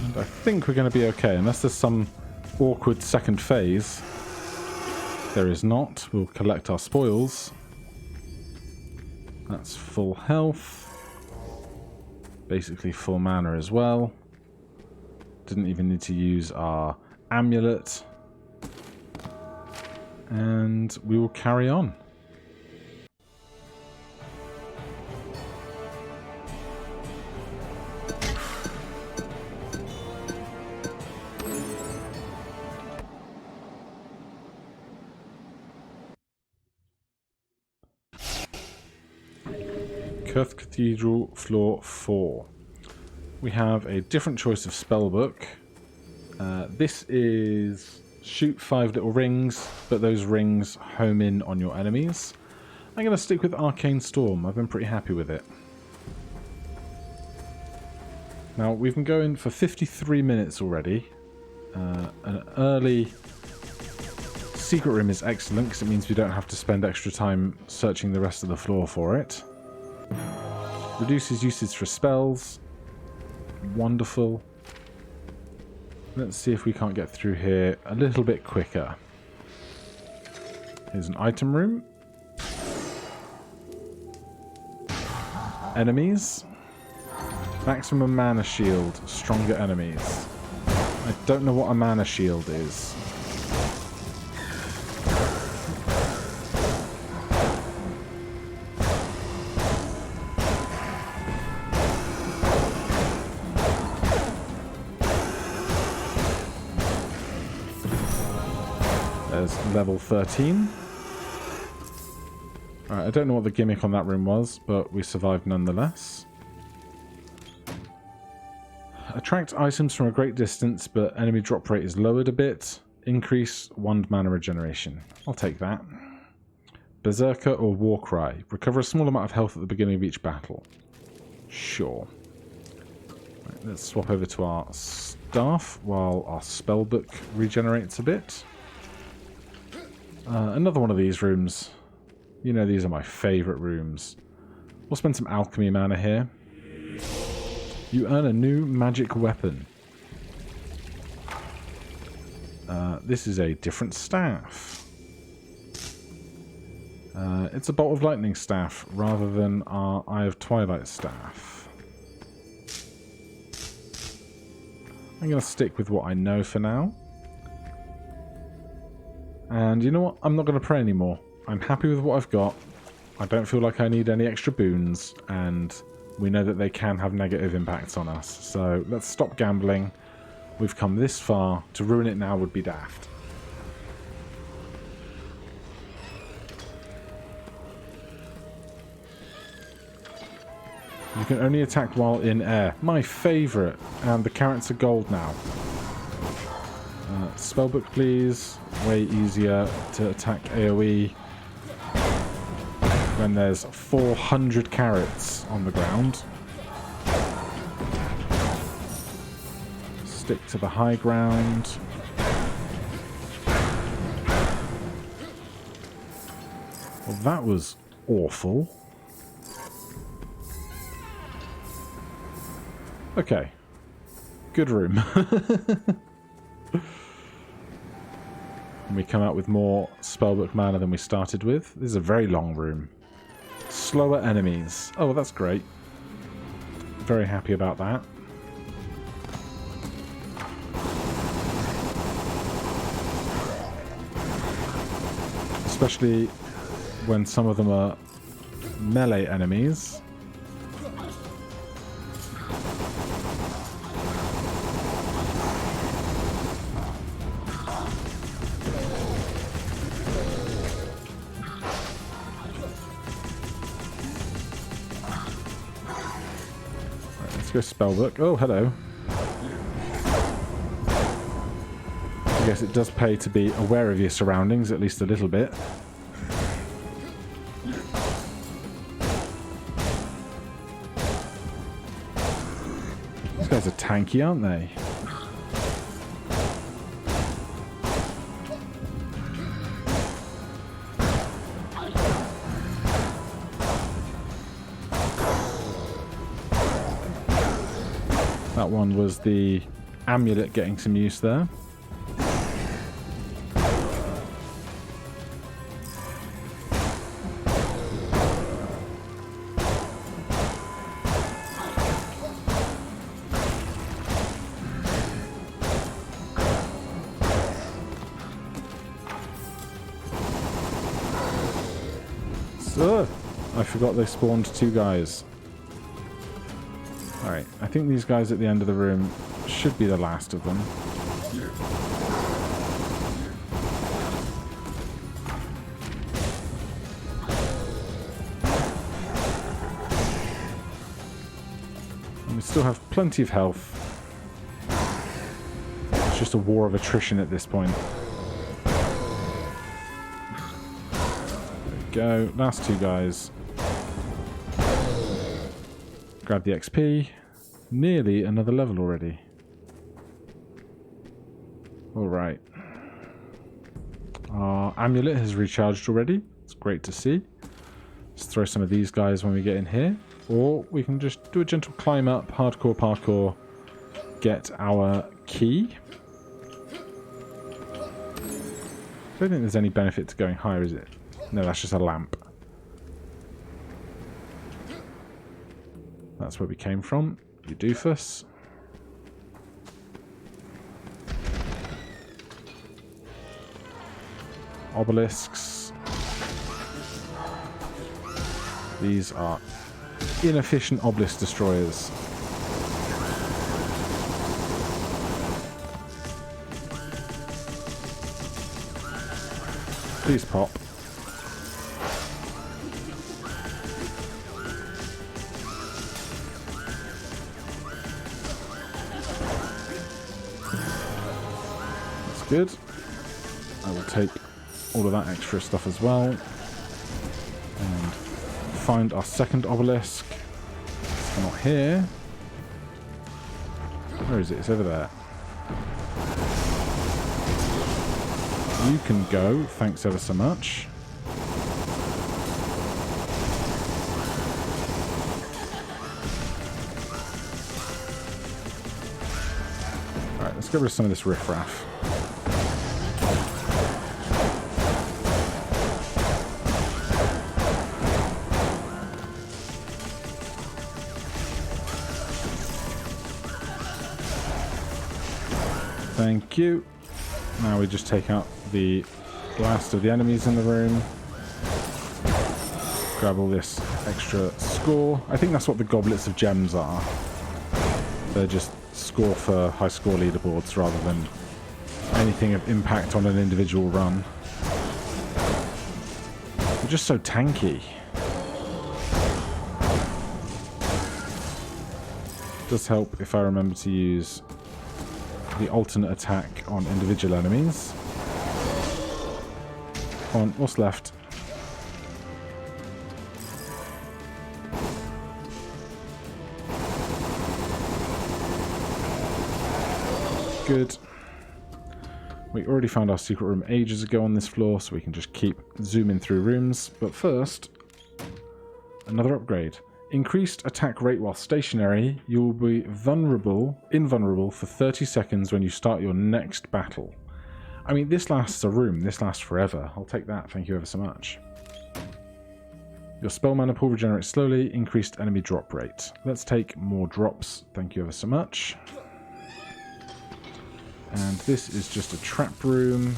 And I think we're going to be okay, unless there's some awkward second phase. If there is not, we'll collect our spoils. That's full health. Basically full mana as well. Didn't even need to use our amulet. And we will carry on. Kurth Cathedral, floor 4. We have a different choice of spellbook. This is shoot 5 little rings, but those rings home in on your enemies. I'm going to stick with Arcane Storm. I've been pretty happy with it. Now, we've been going for 53 minutes already. An early secret room is excellent because it means we don't have to spend extra time searching the rest of the floor for it. Reduces usage for spells. Wonderful. Let's see if we can't get through here a little bit quicker. Here's an item room. Enemies. Maximum mana shield. Stronger enemies. I don't know what a mana shield is. Level 13. Alright, I don't know what the gimmick on that room was, but we survived nonetheless. Attract items from a great distance, but enemy drop rate is lowered a bit. Increase wand mana regeneration. I'll take that. Berserker or Warcry. Recover a small amount of health at the beginning of each battle. Sure. Right, let's swap over to our staff while our spellbook regenerates a bit. Another one of these rooms. You know, these are my favourite rooms. We'll spend some alchemy mana here. You earn a new magic weapon. This is a different staff. It's a Bolt of Lightning staff rather than our Eye of Twilight staff. I'm going to stick with what I know for now. And you know what? I'm not going to pray anymore. I'm happy with what I've got. I don't feel like I need any extra boons, and we know that they can have negative impacts on us. So let's stop gambling. We've come this far. To ruin it now would be daft. You can only attack while in air. My favourite. And the carrots are gold now. Spellbook, please. Way easier to attack AoE when there's 400 carrots on the ground. Stick to the high ground. Well, that was awful. Okay. Good room. And we come out with more spellbook mana than we started with. This is a very long room. Slower enemies. Oh, well, that's great. Very happy about that. Especially when some of them are melee enemies. Let's go spellbook. Oh, hello. I guess it does pay to be aware of your surroundings, at least a little bit. These guys are tanky, aren't they? That one was the amulet getting some use there. So, I forgot they spawned two guys. Alright, I think these guys at the end of the room should be the last of them. And we still have plenty of health. It's just a war of attrition at this point. There we go, last two guys. Grab the XP. Nearly another level already. Alright. Our amulet has recharged already. It's great to see. Let's throw some of these guys when we get in here. Or we can just do a gentle climb up, hardcore parkour, get our key. I don't think there's any benefit to going higher, is it? No, that's just a lamp. That's where we came from. You doofus. Obelisks. These are inefficient obelisk destroyers. Please pop. Good. I will take all of that extra stuff as well. And find our second obelisk. It's not here. Where is it? It's over there. You can go. Thanks ever so much. Alright, let's get rid of some of this riffraff. Thank you. Now we just take out the blast of the enemies in the room. Grab all this extra score. I think that's what the goblets of gems are. They're just score for high score leaderboards rather than anything of impact on an individual run. They're just so tanky. It does help if I remember to use the alternate attack on individual enemies. On, what's left? Good. We already found our secret room ages ago on this floor, so we can just keep zooming through rooms. But first, another upgrade. Increased attack rate while stationary. You will be invulnerable for 30 seconds when you start your next battle. I mean, this lasts a room. This lasts forever. I'll take that. Thank you ever so much. Your spell mana pool regenerates slowly. Increased enemy drop rate. Let's take more drops. Thank you ever so much. And this is just a trap room.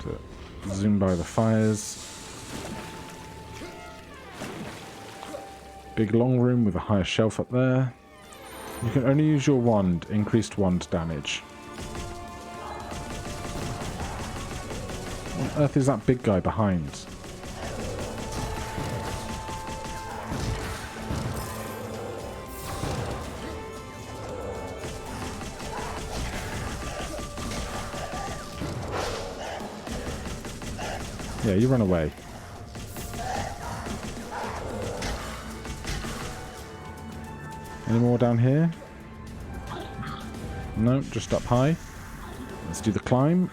To zoom by the fires. Big long room with a higher shelf up there. You can only use your wand, increased wand damage. What on earth is that big guy behind? Yeah, you run away. Any more down here? No, just up high. Let's do the climb.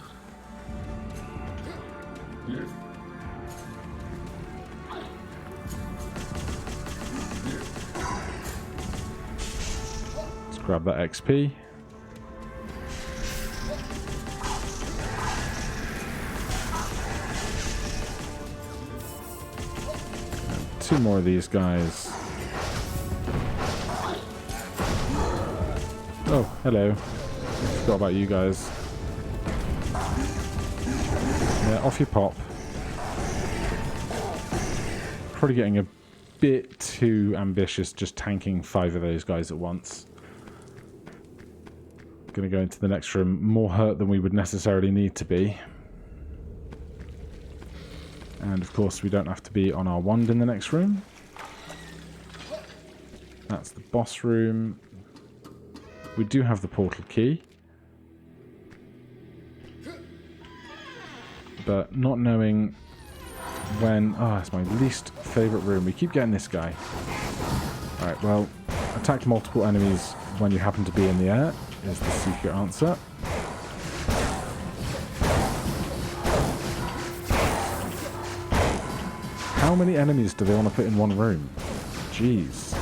Let's grab that XP. And 2 more of these guys. Oh, hello. Forgot about you guys. Yeah, off you pop. Probably getting a bit too ambitious just tanking 5 of those guys at once. Gonna go into the next room more hurt than we would necessarily need to be. And of course we don't have to be on our wand in the next room. That's the boss room. We do have the portal key. But not knowing when... Oh, it's my least favourite room. We keep getting this guy. Alright, well, attack multiple enemies when you happen to be in the air is the secret answer. How many enemies do they want to put in one room? Jeez.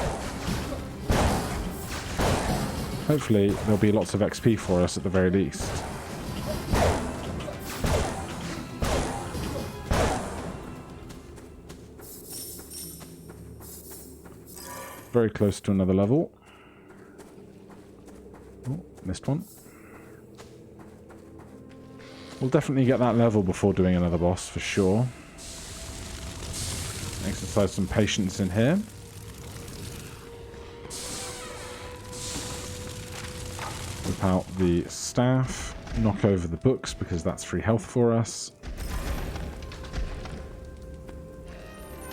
Hopefully there'll be lots of XP for us at the very least. Very close to another level. Oh, missed one. We'll definitely get that level before doing another boss for sure. Exercise some patience in here. Whip out the staff, knock over the books because that's free health for us.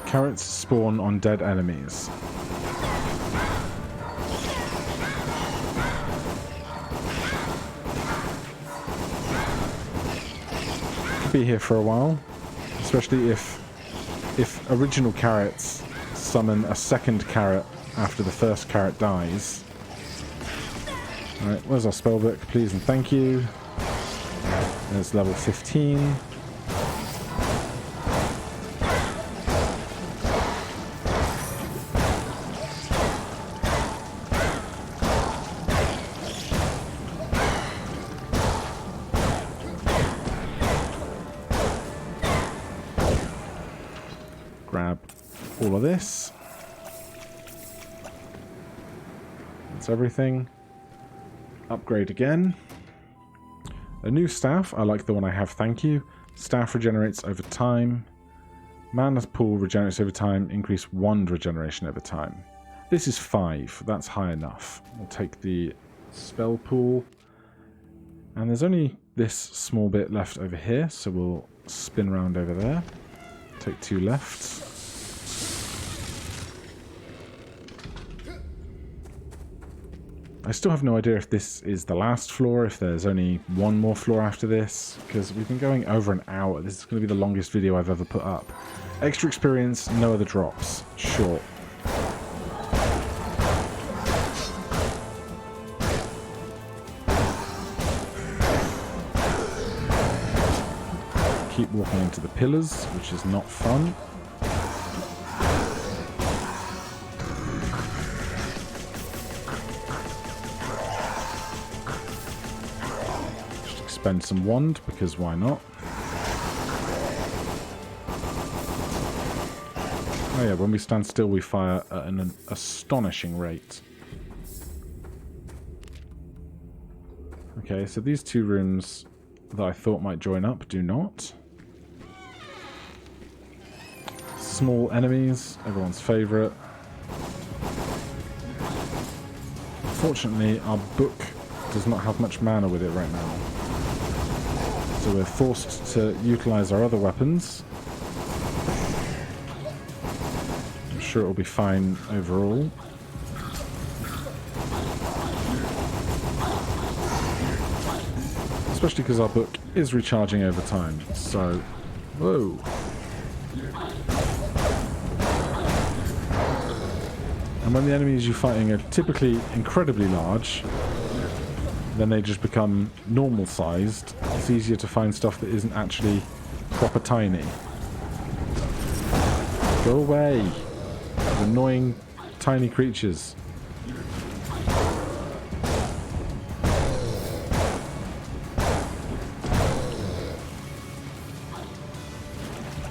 Carrots spawn on dead enemies. Could be here for a while, especially if original carrots summon a second carrot after the first carrot dies. Alright, where's our spellbook? Please and thank you. There's level 15. Grab all of this. That's everything. Upgrade again. A new staff. I like the one I have, thank you. Staff regenerates over time. Mana pool regenerates over time. Increase wand regeneration over time. This is 5. That's high enough. We'll take the spell pool. And there's only this small bit left over here, so we'll spin around over there. Take 2 left. I still have no idea if this is the last floor, if there's only one more floor after this, because we've been going over an hour. This is going to be the longest video I've ever put up. Extra experience, no other drops. Sure. Keep walking into the pillars, which is not fun. Spend some wand, because why not? Oh yeah, when we stand still we fire at an astonishing rate. Okay, so these 2 rooms that I thought might join up do not. Small enemies, everyone's favourite. Unfortunately, our book does not have much mana with it right now. So we're forced to utilise our other weapons. I'm sure it'll be fine overall. Especially because our book is recharging over time. So, whoa. And when the enemies you're fighting are typically incredibly large, then they just become normal sized. It's easier to find stuff that isn't actually proper tiny. Go away, annoying tiny creatures.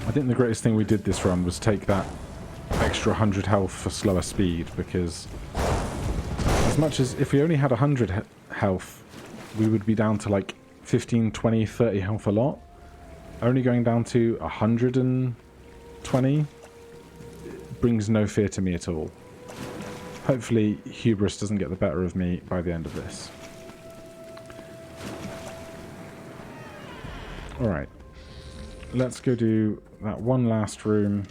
I think the greatest thing we did this run was take that extra 100 health for slower speed, because as much as if we only had 100 health, we would be down to like 15, 20, 30 health a lot. Only going down to 120 brings no fear to me at all. Hopefully hubris doesn't get the better of me by the end of this. Alright. Let's go do that one last room.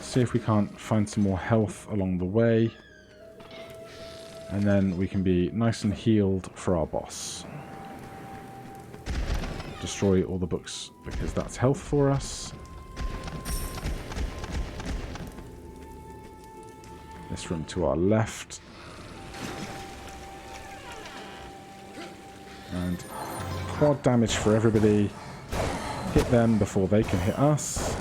See if we can't find some more health along the way. And then we can be nice and healed for our boss. Destroy all the books, because that's health for us. This room to our left. And quad damage for everybody. Hit them before they can hit us.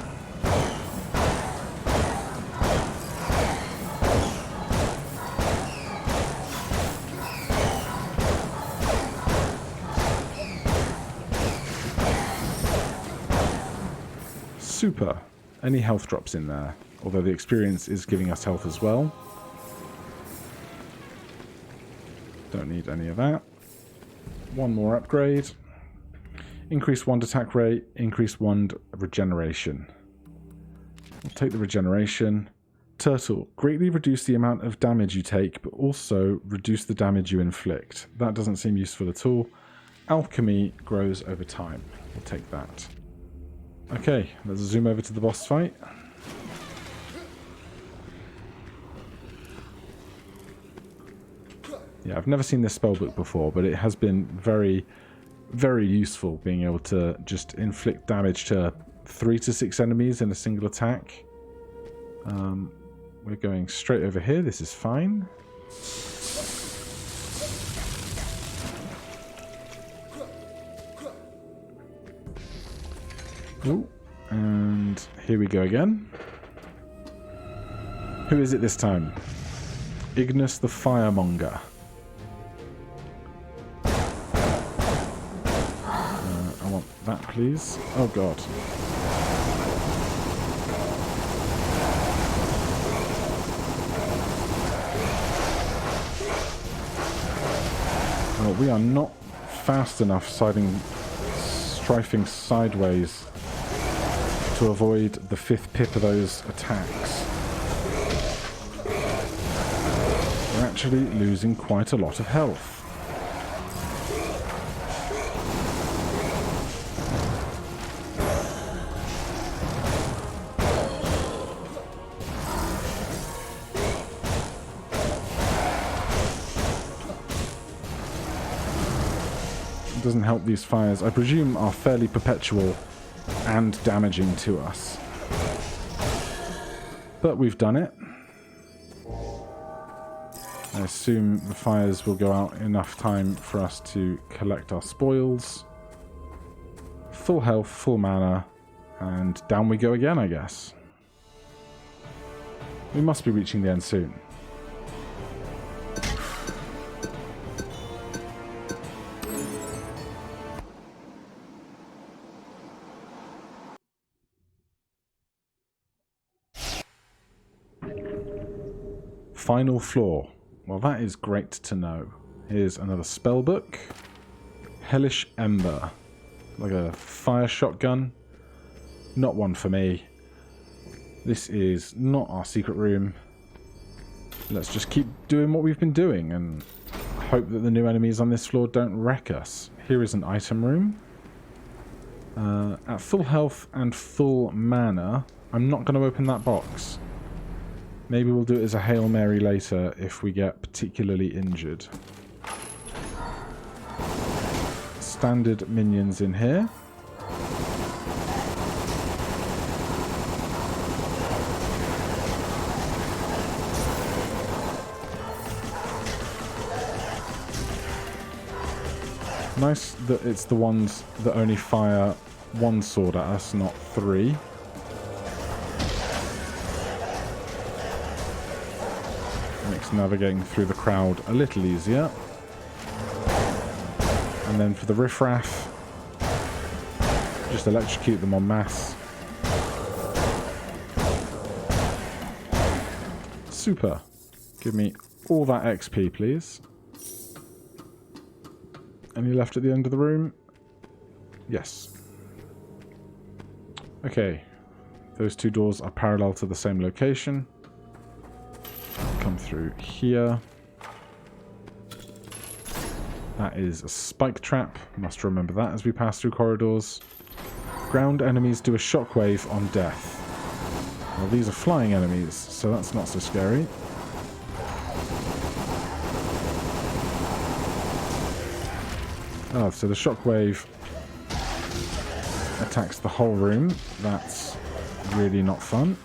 Super. Any health drops in there, although the experience is giving us health as well. Don't need any of that. One more upgrade. Increase wand attack rate, increase wand regeneration. We'll take the regeneration. Turtle, greatly reduce the amount of damage you take, but also reduce the damage you inflict. That doesn't seem useful at all. Alchemy grows over time. We'll take that. Okay, let's zoom over to the boss fight. Yeah, I've never seen this spellbook before, but it has been very, very useful being able to just inflict damage to 3 to 6 enemies in a single attack. We're going straight over here. This is fine. Ooh, and here we go again. Who is it this time? Ignis the Firemonger. I want that, please. Oh god. Well, we are not fast enough fighting try things sideways to avoid the 5th pip of those attacks. We're actually losing quite a lot of health. Doesn't help these fires, I presume, are fairly perpetual and damaging to us. But we've done it. I assume the fires will go out enough time for us to collect our spoils. Full health, full mana, and down we go again, I guess. We must be reaching the end soon. Final floor. Well, that is great to know. Here's another spell book. Hellish Ember. Like a fire shotgun. Not one for me. This is not our secret room. Let's just keep doing what we've been doing and hope that the new enemies on this floor don't wreck us. Here is an item room. At full health and full mana, I'm not going to open that box. Maybe we'll do it as a Hail Mary later if we get particularly injured. Standard minions in here. Nice that it's the ones that only fire one sword at us, not 3. Makes navigating through the crowd a little easier. And then for the riffraff, just electrocute them en masse. Super. Give me all that XP, please. Any left at the end of the room? Yes. Okay. Those 2 doors are parallel to the same location. Come through here. That is a spike trap. Must remember that as we pass through corridors. Ground enemies do a shockwave on death. Well, these are flying enemies, so that's not so scary. Oh, so the shockwave attacks the whole room. That's really not fun.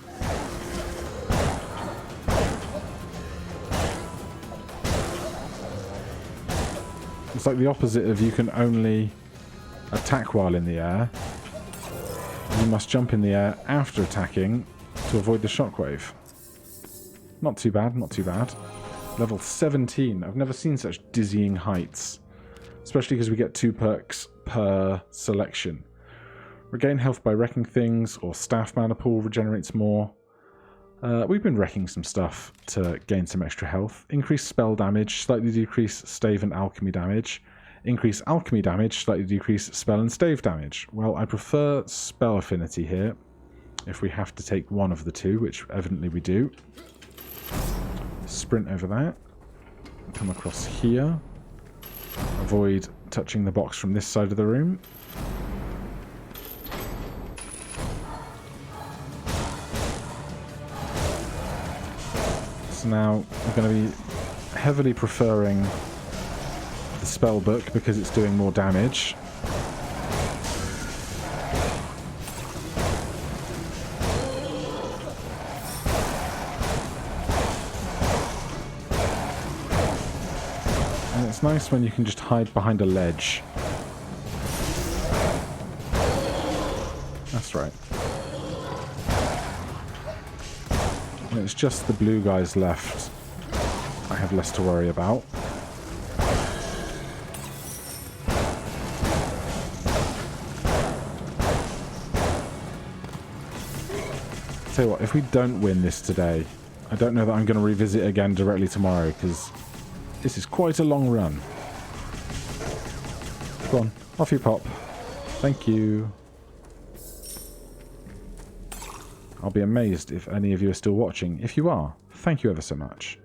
It's like the opposite of you can only attack while in the air. You must jump in the air after attacking to avoid the shockwave. Not too bad, not too bad. Level 17. I've never seen such dizzying heights. Especially because we get 2 perks per selection. Regain health by wrecking things, or staff mana pool regenerates more. We've been wrecking some stuff to gain some extra health. Increase spell damage, slightly decrease stave and alchemy damage. Increase alchemy damage, slightly decrease spell and stave damage. Well, I prefer spell affinity here, if we have to take one of the 2, which evidently we do. Sprint over that. Come across here. Avoid touching the box from this side of the room. So now I'm going to be heavily preferring the spell book because it's doing more damage. And it's nice when you can just hide behind a ledge. That's right. And it's just the blue guys left I have less to worry about. Tell you what, if we don't win this today, I don't know that I'm going to revisit again directly tomorrow, because this is quite a long run. Go on, off you pop. Thank you. I'll be amazed if any of you are still watching. If you are, thank you ever so much.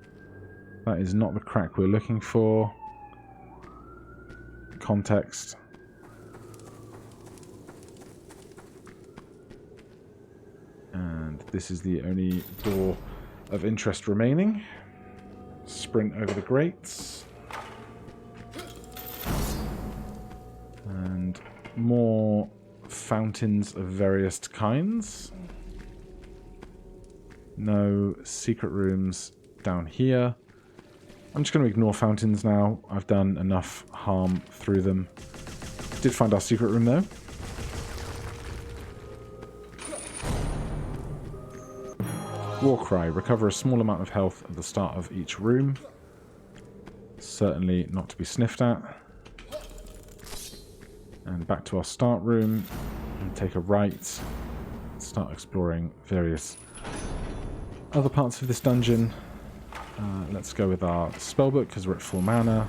That is not the crack we're looking for. Context. And this is the only door of interest remaining. Sprint over the grates. And more fountains of various kinds. No secret rooms down here. I'm just going to ignore fountains now. I've done enough harm through them. Did find our secret room though. Warcry. Recover a small amount of health at the start of each room. Certainly not to be sniffed at. And back to our start room. And take a right. Start exploring various other parts of this dungeon. Let's go with our spellbook because we're at full mana.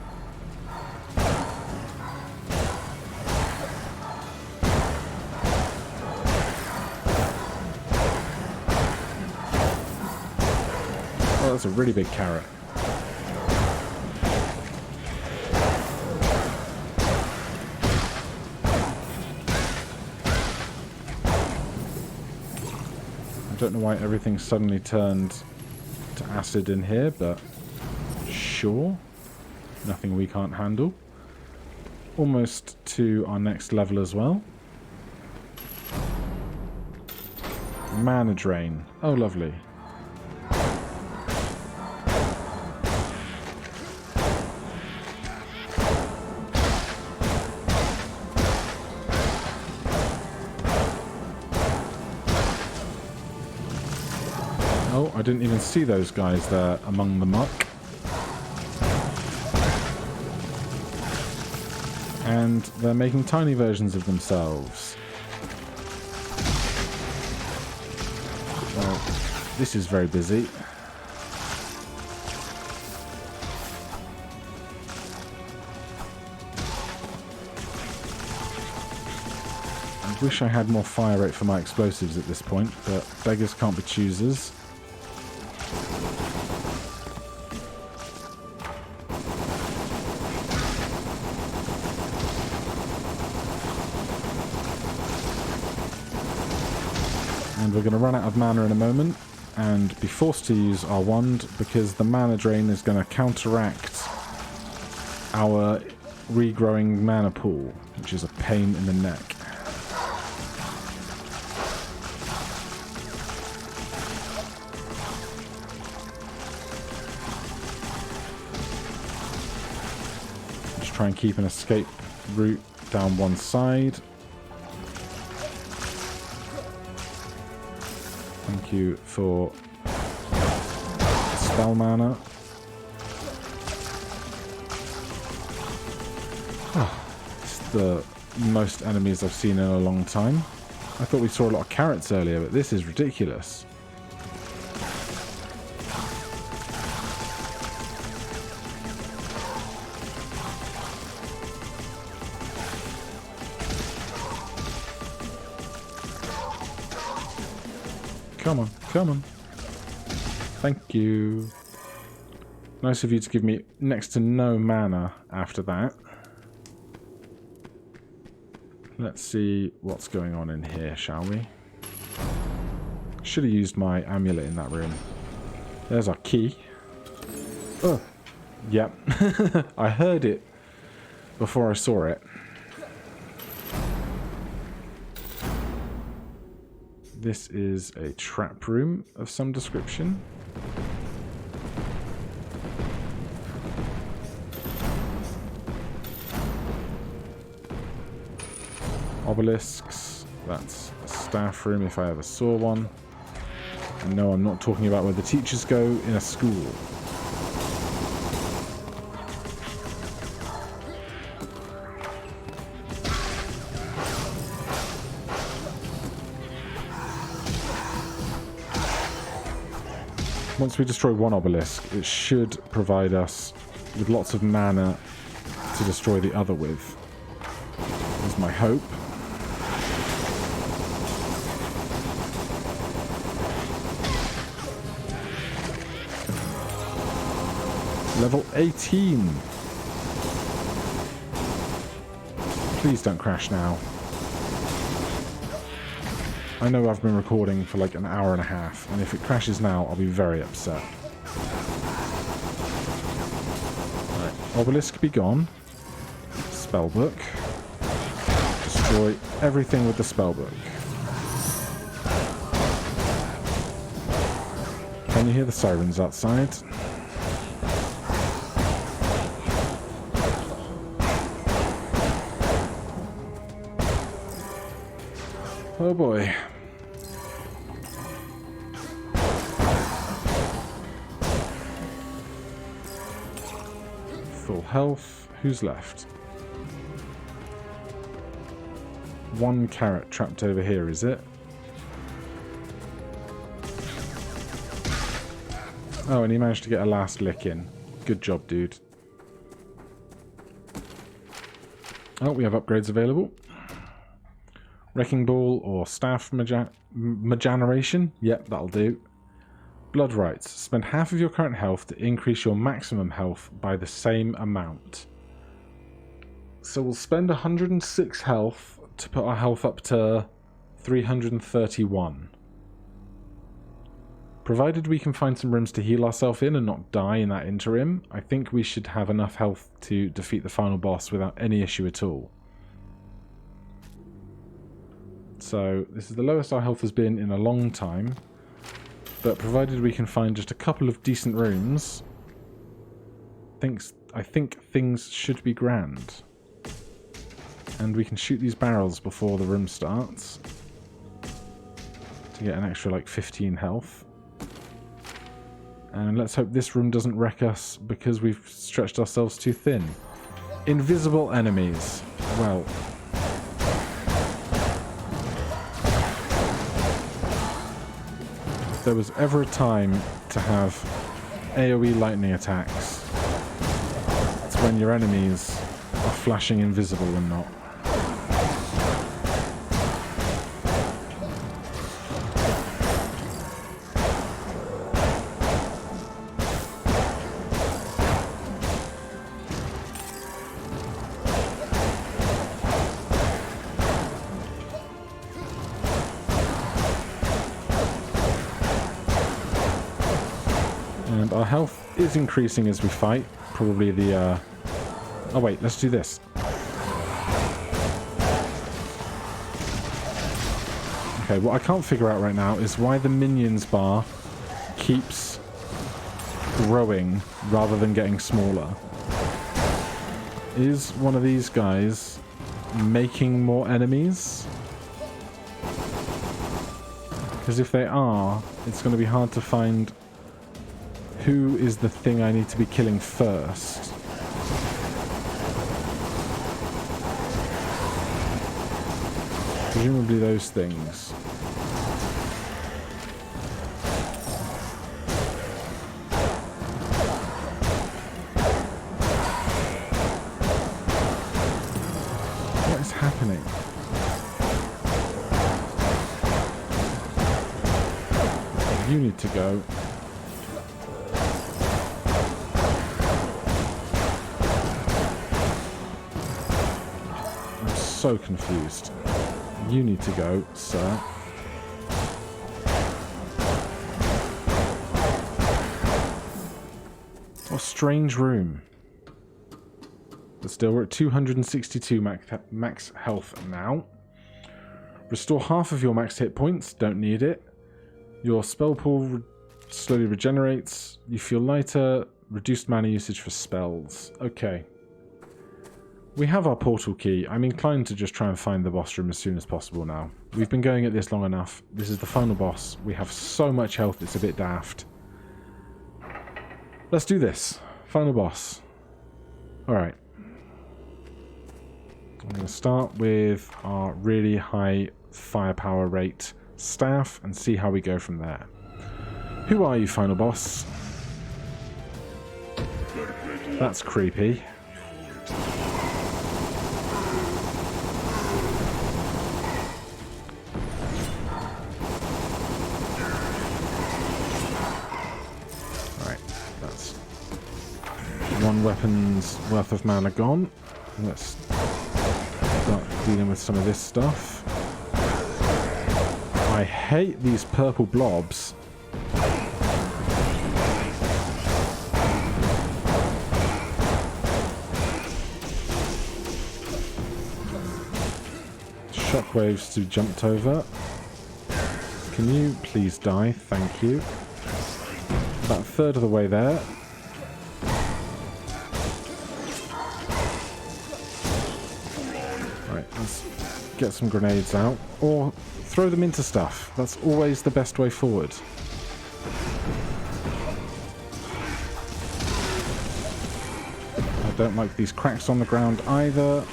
Oh, that's a really big carrot. I don't know why everything suddenly turned to acid in here, but sure. Nothing we can't handle. Almost to our next level as well. Mana drain. Oh, lovely. Oh, I didn't even see those guys there among the muck. And they're making tiny versions of themselves. Well, this is very busy. I wish I had more fire rate for my explosives at this point, but beggars can't be choosers. And we're going to run out of mana in a moment and be forced to use our wand because the mana drain is going to counteract our regrowing mana pool, which is a pain in the neck. Just try and keep an escape route down one side. Thank you for spell mana. Oh, it's the most enemies I've seen in a long time. I thought we saw a lot of carrots earlier, but this is ridiculous. Come on, come on. Thank you. Nice of you to give me next to no mana after that. Let's see what's going on in here, shall we? Should have used my amulet in that room. There's our key. Oh, yep. I heard it before I saw it. This is a trap room of some description. Obelisks. That's a staff room if I ever saw one. And no, I'm not talking about where the teachers go in a school. Once we destroy one obelisk, it should provide us with lots of mana to destroy the other with. Is my hope. Level 18. Please don't crash now. I know I've been recording for like an hour and a half, and if it crashes now, I'll be very upset. Right. Obelisk be gone. Spellbook. Destroy everything with the spellbook. Can you hear the sirens outside? Oh boy. Full health. Who's left? One carrot trapped over here, is it? Oh, and he managed to get a last lick in. Good job, dude. Oh, we have upgrades available. Wrecking Ball or Staff Mageneration. Yep, that'll do. Blood Rights. Spend half of your current health to increase your maximum health by the same amount. So we'll spend 106 health to put our health up to 331. Provided we can find some rooms to heal ourselves in and not die in that interim, I think we should have enough health to defeat the final boss without any issue at all. So this is the lowest our health has been in a long time, but provided we can find just a couple of decent rooms, I think things should be grand. And we can shoot these barrels before the room starts to get an extra like 15 health. And let's hope this room doesn't wreck us because we've stretched ourselves too thin. Invisible enemies. Well, if there was ever a time to have AoE lightning attacks, it's when your enemies are flashing invisible and not. And our health is increasing as we fight. Probably the... Oh wait, let's do this. Okay, what I can't figure out right now is why the minions bar keeps growing rather than getting smaller. Is one of these guys making more enemies? Because if they are, it's going to be hard to find who is the thing I need to be killing first. Presumably those things. What is happening? You need to go. I'm so confused. You need to go, sir. What a strange room. But still, we're at 262 max health now. Restore half of your max hit points. Don't need it. Your spell pool slowly regenerates. You feel lighter. Reduced mana usage for spells. Okay. We have our portal key. I'm inclined to just try and find the boss room as soon as possible now. We've been going at this long enough. This is the final boss. We have so much health, it's a bit daft. Let's do this. Final boss. Alright. I'm going to start with our really high firepower rate staff and see how we go from there. Who are you, final boss? That's creepy. one weapon's worth of mana gone. Let's start dealing with some of this stuff. I hate these purple blobs. Shockwaves to be jumped over. Can you please die? Thank you. About a third of the way there. Right, let's get some grenades out. Or throw them into stuff. That's always the best way forward. I don't like these cracks on the ground either.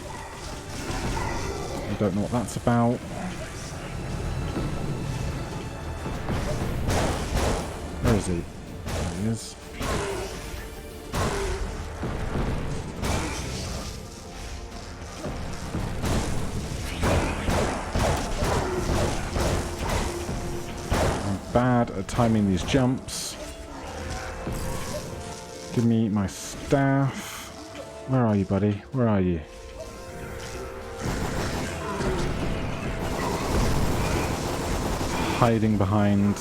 I don't know what that's about. Where is he? There he is. I'm bad at timing these jumps. Give me my staff. Where are you, buddy? Where are you? Hiding behind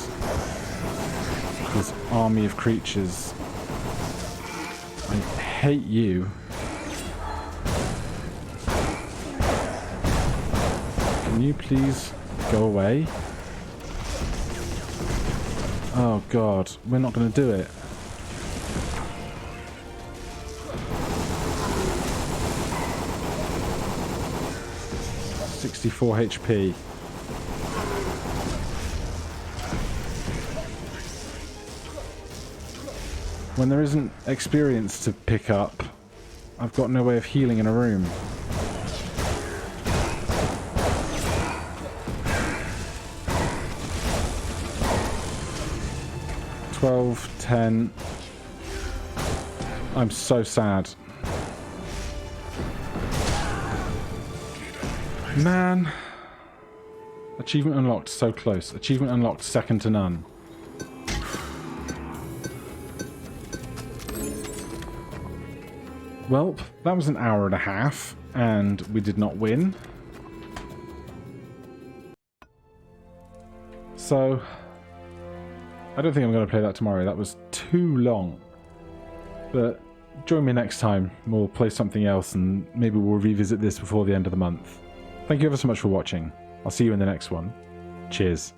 this army of creatures. I hate you. Can you please go away? Oh god, we're not going to do it. $64 HP. When there isn't experience to pick up, I've got no way of healing in a room. $12, $10. I'm so sad. Man. Achievement unlocked, so close. Achievement unlocked, second to none. Well, that was an hour and a half, and we did not win. So, I don't think I'm going to play that tomorrow. That was too long. But join me next time. We'll play something else, and maybe we'll revisit this before the end of the month. Thank you ever so much for watching. I'll see you in the next one. Cheers.